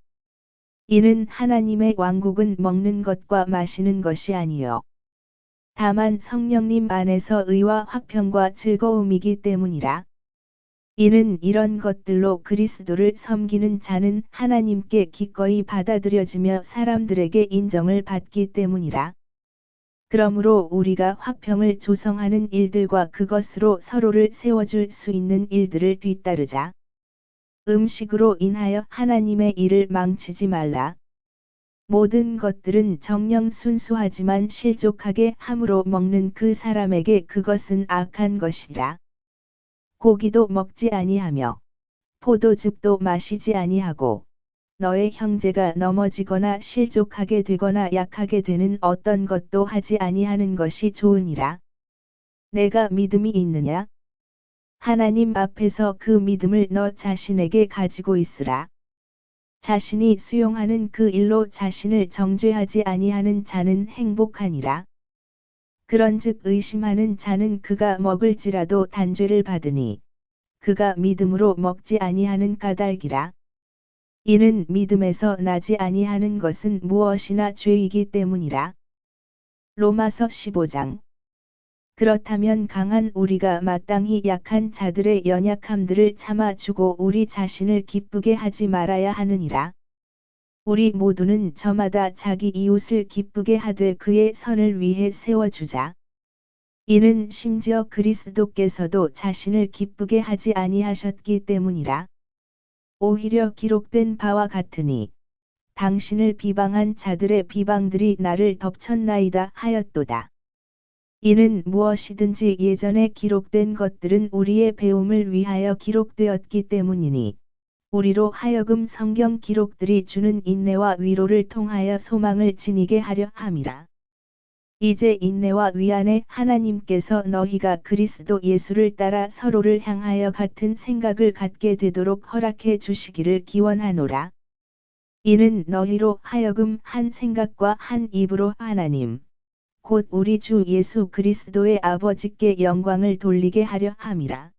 Speaker 1: 이는 하나님의 왕국은 먹는 것과 마시는 것이 아니요 다만 성령님 안에서 의와 화평과 즐거움이기 때문이라. 이는 이런 것들로 그리스도를 섬기는 자는 하나님께 기꺼이 받아들여지며 사람들에게 인정을 받기 때문이라. 그러므로 우리가 화평을 조성하는 일들과 그것으로 서로를 세워줄 수 있는 일들을 뒤따르자. 음식으로 인하여 하나님의 일을 망치지 말라. 모든 것들은 정녕 순수하지만 실족하게 함으로 먹는 그 사람에게 그것은 악한 것이라. 고기도 먹지 아니하며 포도즙도 마시지 아니하고 너의 형제가 넘어지거나 실족하게 되거나 약하게 되는 어떤 것도 하지 아니하는 것이 좋으니라. 내가 믿음이 있느냐? 하나님 앞에서 그 믿음을 너 자신에게 가지고 있으라. 자신이 수용하는 그 일로 자신을 정죄하지 아니하는 자는 행복하니라. 그런즉 의심하는 자는 그가 먹을지라도 단죄를 받으니 그가 믿음으로 먹지 아니하는 까닭이라. 이는 믿음에서 나지 아니하는 것은 무엇이나 죄이기 때문이라. 로마서 15장. 그렇다면 강한 우리가 마땅히 약한 자들의 연약함들을 참아주고 우리 자신을 기쁘게 하지 말아야 하느니라. 우리 모두는 저마다 자기 이웃을 기쁘게 하되 그의 선을 위해 세워주자. 이는 심지어 그리스도께서도 자신을 기쁘게 하지 아니하셨기 때문이라. 오히려 기록된 바와 같으니 당신을 비방한 자들의 비방들이 나를 덮쳤나이다 하였도다. 이는 무엇이든지 예전에 기록된 것들은 우리의 배움을 위하여 기록되었기 때문이니 우리로 하여금 성경 기록들이 주는 인내와 위로를 통하여 소망을 지니게 하려 함이라. 이제 인내와 위안에 하나님께서 너희가 그리스도 예수를 따라 서로를 향하여 같은 생각을 갖게 되도록 허락해 주시기를 기원하노라. 이는 너희로 하여금 한 생각과 한 입으로 하나님, 곧 우리 주 예수 그리스도의 아버지께 영광을 돌리게 하려 함이라.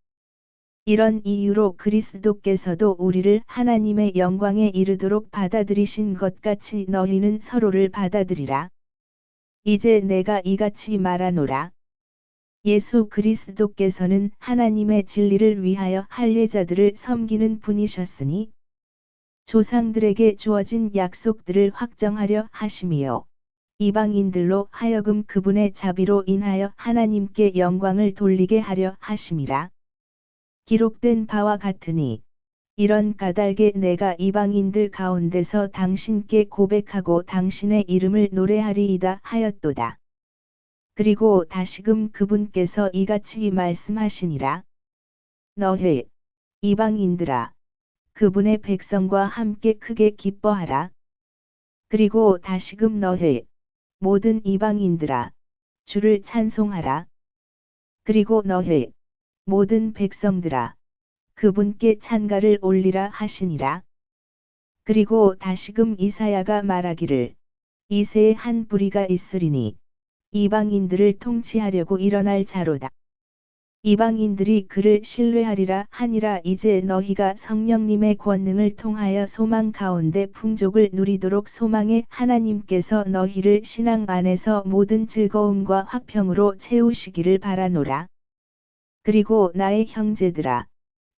Speaker 1: 이런 이유로 그리스도께서도 우리를 하나님의 영광에 이르도록 받아들이신 것 같이 너희는 서로를 받아들이라. 이제 내가 이같이 말하노라. 예수 그리스도께서는 하나님의 진리를 위하여 할례자들을 섬기는 분이셨으니 조상들에게 주어진 약속들을 확정하려 하심이요. 이방인들로 하여금 그분의 자비로 인하여 하나님께 영광을 돌리게 하려 하심이라. 기록된 바와 같으니 이런 까닭에 내가 이방인들 가운데서 당신께 고백하고 당신의 이름을 노래하리이다 하였도다. 그리고 다시금 그분께서 이같이 말씀하시니라. 너희 이방인들아, 그분의 백성과 함께 크게 기뻐하라. 그리고 다시금 너희 모든 이방인들아, 주를 찬송하라. 그리고 너희 모든 백성들아, 그분께 찬가를 올리라 하시니라. 그리고 다시금 이사야가 말하기를, 이새에 한 뿌리가 있으리니 이방인들을 통치하려고 일어날 자로다. 이방인들이 그를 신뢰하리라 하니라. 이제 너희가 성령님의 권능을 통하여 소망 가운데 풍족을 누리도록 소망의 하나님께서 너희를 신앙 안에서 모든 즐거움과 화평으로 채우시기를 바라노라. 그리고 나의 형제들아,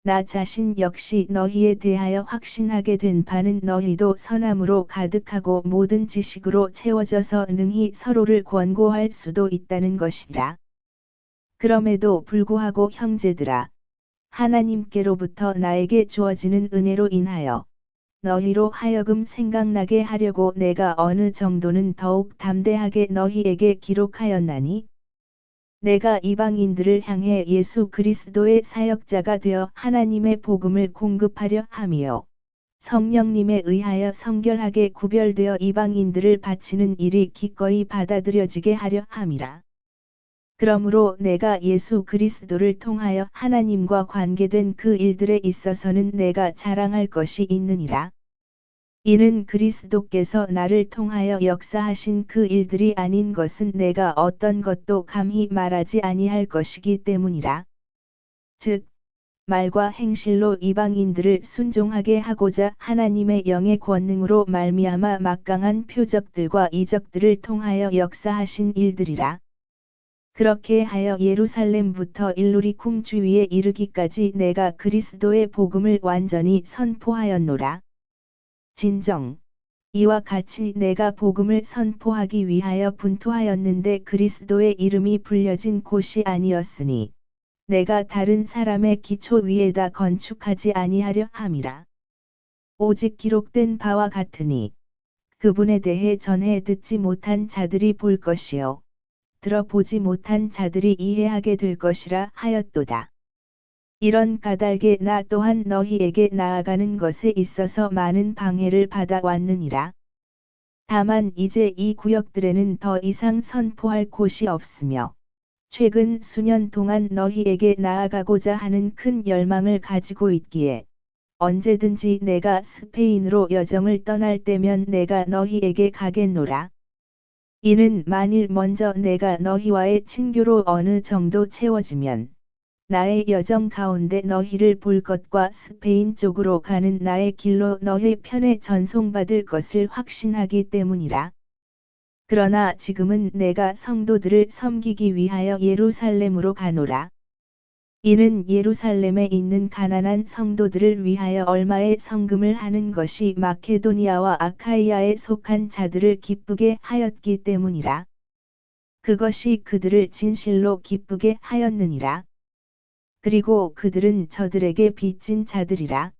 Speaker 1: 나 자신 역시 너희에 대하여 확신하게 된 바는 너희도 선함으로 가득하고 모든 지식으로 채워져서 능히 서로를 권고할 수도 있다는 것이라. 그럼에도 불구하고 형제들아, 하나님께로부터 나에게 주어지는 은혜로 인하여 너희로 하여금 생각나게 하려고 내가 어느 정도는 더욱 담대하게 너희에게 기록하였나니, 내가 이방인들을 향해 예수 그리스도의 사역자가 되어 하나님의 복음을 공급하려 함이요, 성령님에 의하여 성결하게 구별되어 이방인들을 바치는 일이 기꺼이 받아들여지게 하려 함이라. 그러므로 내가 예수 그리스도를 통하여 하나님과 관계된 그 일들에 있어서는 내가 자랑할 것이 있느니라. 이는 그리스도께서 나를 통하여 역사하신 그 일들이 아닌 것은 내가 어떤 것도 감히 말하지 아니할 것이기 때문이라. 즉, 말과 행실로 이방인들을 순종하게 하고자 하나님의 영의 권능으로 말미암아 막강한 표적들과 이적들을 통하여 역사하신 일들이라. 그렇게 하여 예루살렘부터 일루리쿰 주위에 이르기까지 내가 그리스도의 복음을 완전히 선포하였노라. 진정, 이와 같이 내가 복음을 선포하기 위하여 분투하였는데 그리스도의 이름이 불려진 곳이 아니었으니 내가 다른 사람의 기초 위에다 건축하지 아니하려 함이라. 오직 기록된 바와 같으니 그분에 대해 전해 듣지 못한 자들이 볼 것이요, 들어보지 못한 자들이 이해하게 될 것이라 하였도다. 이런 까닭에 나 또한 너희에게 나아가는 것에 있어서 많은 방해를 받아왔느니라. 다만 이제 이 구역들에는 더 이상 선포할 곳이 없으며 최근 수년 동안 너희에게 나아가고자 하는 큰 열망을 가지고 있기에 언제든지 내가 스페인으로 여정을 떠날 때면 내가 너희에게 가겠노라. 이는 만일 먼저 내가 너희와의 친교로 어느 정도 채워지면 나의 여정 가운데 너희를 볼 것과 스페인 쪽으로 가는 나의 길로 너희 편에 전송받을 것을 확신하기 때문이라. 그러나 지금은 내가 성도들을 섬기기 위하여 예루살렘으로 가노라. 이는 예루살렘에 있는 가난한 성도들을 위하여 얼마의 성금을 하는 것이 마케도니아와 아카이아에 속한 자들을 기쁘게 하였기 때문이라. 그것이 그들을 진실로 기쁘게 하였느니라. 그리고 그들은 저들에게 빚진 자들이라.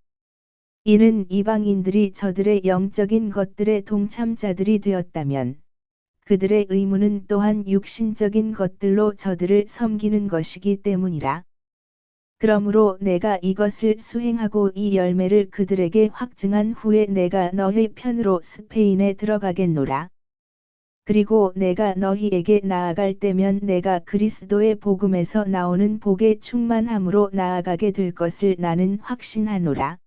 Speaker 1: 이는 이방인들이 저들의 영적인 것들의 동참자들이 되었다면 그들의 의무는 또한 육신적인 것들로 저들을 섬기는 것이기 때문이라. 그러므로 내가 이것을 수행하고 이 열매를 그들에게 확증한 후에 내가 너희 편으로 스페인에 들어가겠노라. 그리고 내가 너희에게 나아갈 때면 내가 그리스도의 복음에서 나오는 복의 충만함으로 나아가게 될 것을 나는 확신하노라.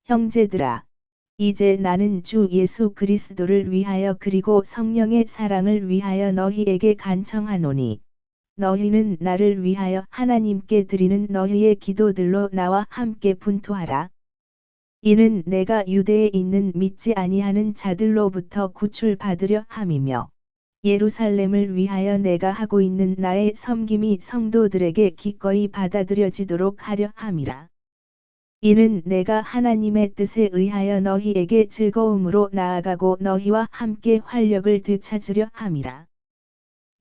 Speaker 1: 형제들아, 이제 나는 주 예수 그리스도를 위하여 그리고 성령의 사랑을 위하여 너희에게 간청하노니, 너희는 나를 위하여 하나님께 드리는 너희의 기도들로 나와 함께 분투하라. 이는 내가 유대에 있는 믿지 아니하는 자들로부터 구출받으려 함이며 예루살렘을 위하여 내가 하고 있는 나의 섬김이 성도들에게 기꺼이 받아들여지도록 하려 함이라. 이는 내가 하나님의 뜻에 의하여 너희에게 즐거움으로 나아가고 너희와 함께 활력을 되찾으려 함이라.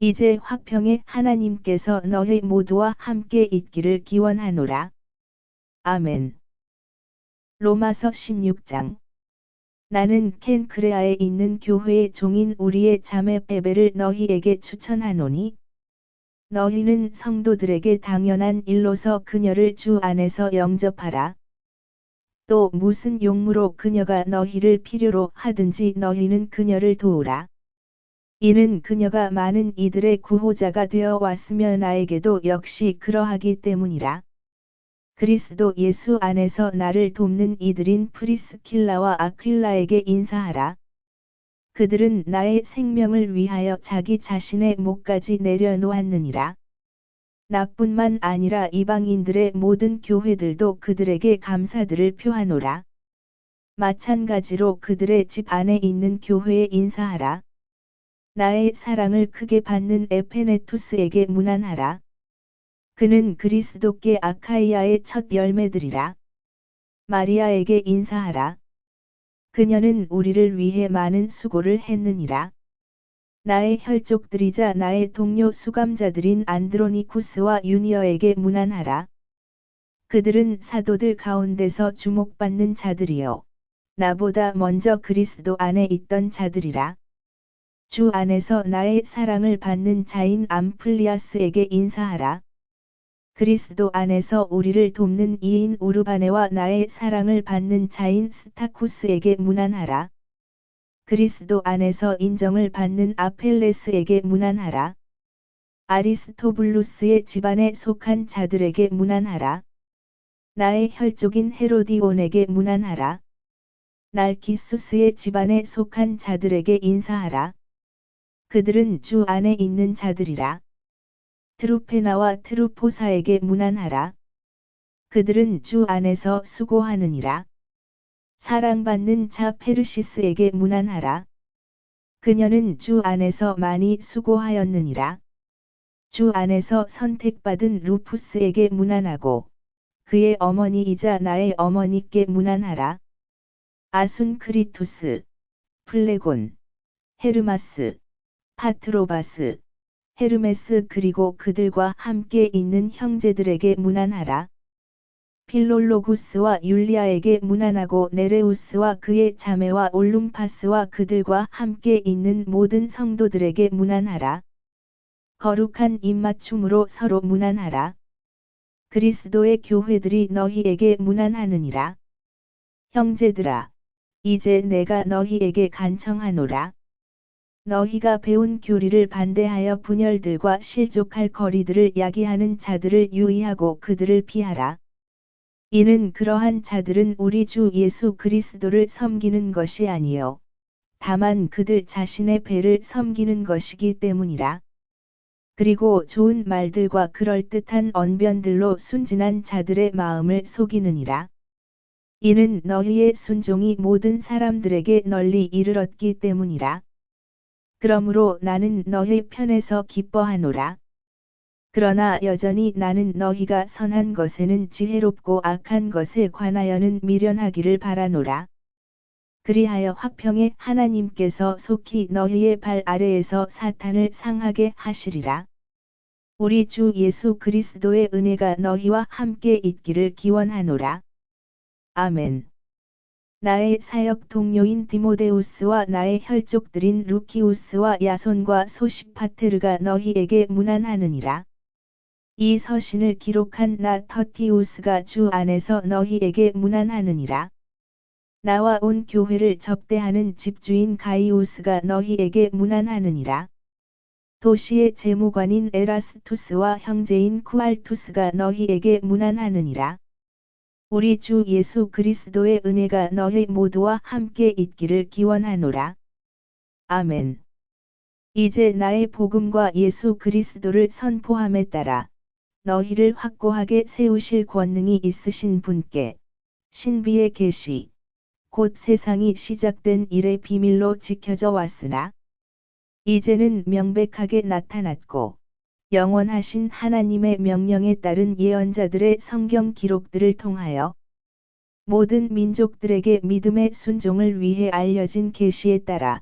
Speaker 1: 이제 화평의 하나님께서 너희 모두와 함께 있기를 기원하노라. 아멘. 로마서 16장. 나는 켄크레아에 있는 교회의 종인 우리의 자매 베베를 너희에게 추천하노니, 너희는 성도들에게 당연한 일로서 그녀를 주 안에서 영접하라. 또 무슨 용무로 그녀가 너희를 필요로 하든지 너희는 그녀를 도우라. 이는 그녀가 많은 이들의 구호자가 되어 왔으며 나에게도 역시 그러하기 때문이라. 그리스도 예수 안에서 나를 돕는 이들인 프리스킬라와 아퀼라에게 인사하라. 그들은 나의 생명을 위하여 자기 자신의 목까지 내려놓았느니라. 나뿐만 아니라 이방인들의 모든 교회들도 그들에게 감사들을 표하노라. 마찬가지로 그들의 집 안에 있는 교회에 인사하라. 나의 사랑을 크게 받는 에페네투스에게 문안하라. 그는 그리스도께 아카이아의 첫 열매들이라. 마리아에게 인사하라. 그녀는 우리를 위해 많은 수고를 했느니라. 나의 혈족들이자 나의 동료 수감자들인 안드로니쿠스와 유니어에게 문안하라. 그들은 사도들 가운데서 주목받는 자들이요, 나보다 먼저 그리스도 안에 있던 자들이라. 주 안에서 나의 사랑을 받는 자인 암플리아스에게 인사하라. 그리스도 안에서 우리를 돕는 이인 우르바네와 나의 사랑을 받는 자인 스타쿠스에게 문안하라. 그리스도 안에서 인정을 받는 아펠레스에게 문안하라. 아리스토블루스의 집안에 속한 자들에게 문안하라. 나의 혈족인 헤로디온에게 문안하라. 날키수스의 집안에 속한 자들에게 인사하라. 그들은 주 안에 있는 자들이라. 트루페나와 트루포사에게 문안하라. 그들은 주 안에서 수고하느니라. 사랑받는 자 페르시스에게 문안하라. 그녀는 주 안에서 많이 수고하였느니라. 주 안에서 선택받은 루푸스에게 문안하고 그의 어머니이자 나의 어머니께 문안하라. 아순크리투스, 플레곤, 헤르마스, 파트로바스, 헤르메스 그리고 그들과 함께 있는 형제들에게 문안하라. 필롤로구스와 율리아에게 문안하고 네레우스와 그의 자매와 올룸파스와 그들과 함께 있는 모든 성도들에게 문안하라. 거룩한 입맞춤으로 서로 문안하라. 그리스도의 교회들이 너희에게 문안하느니라. 형제들아, 이제 내가 너희에게 간청하노라. 너희가 배운 교리를 반대하여 분열들과 실족할 거리들을 야기하는 자들을 유의하고 그들을 피하라. 이는 그러한 자들은 우리 주 예수 그리스도를 섬기는 것이 아니요 다만 그들 자신의 배를 섬기는 것이기 때문이라. 그리고 좋은 말들과 그럴듯한 언변들로 순진한 자들의 마음을 속이느니라. 이는 너희의 순종이 모든 사람들에게 널리 이르렀기 때문이라. 그러므로 나는 너희 편에서 기뻐하노라. 그러나 여전히 나는 너희가 선한 것에는 지혜롭고 악한 것에 관하여는 미련하기를 바라노라. 그리하여 화평의 하나님께서 속히 너희의 발 아래에서 사탄을 상하게 하시리라. 우리 주 예수 그리스도의 은혜가 너희와 함께 있기를 기원하노라. 아멘. 나의 사역 동료인 디모데우스와 나의 혈족들인 루키우스와 야손과 소시파테르가 너희에게 문안하느니라. 이 서신을 기록한 나 터티우스가 주 안에서 너희에게 문안하느니라. 나와 온 교회를 접대하는 집주인 가이우스가 너희에게 문안하느니라. 도시의 재무관인 에라스투스와 형제인 쿠알투스가 너희에게 문안하느니라. 우리 주 예수 그리스도의 은혜가 너희 모두와 함께 있기를 기원하노라. 아멘. 이제 나의 복음과 예수 그리스도를 선포함에 따라 너희를 확고하게 세우실 권능이 있으신 분께 신비의 계시, 곧 세상이 시작된 이래 비밀로 지켜져 왔으나 이제는 명백하게 나타났고 영원하신 하나님의 명령에 따른 예언자들의 성경 기록들을 통하여 모든 민족들에게 믿음의 순종을 위해 알려진 계시에 따라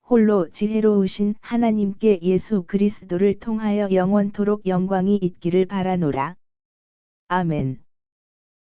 Speaker 1: 홀로 지혜로우신 하나님께 예수 그리스도를 통하여 영원토록 영광이 있기를 바라노라. 아멘.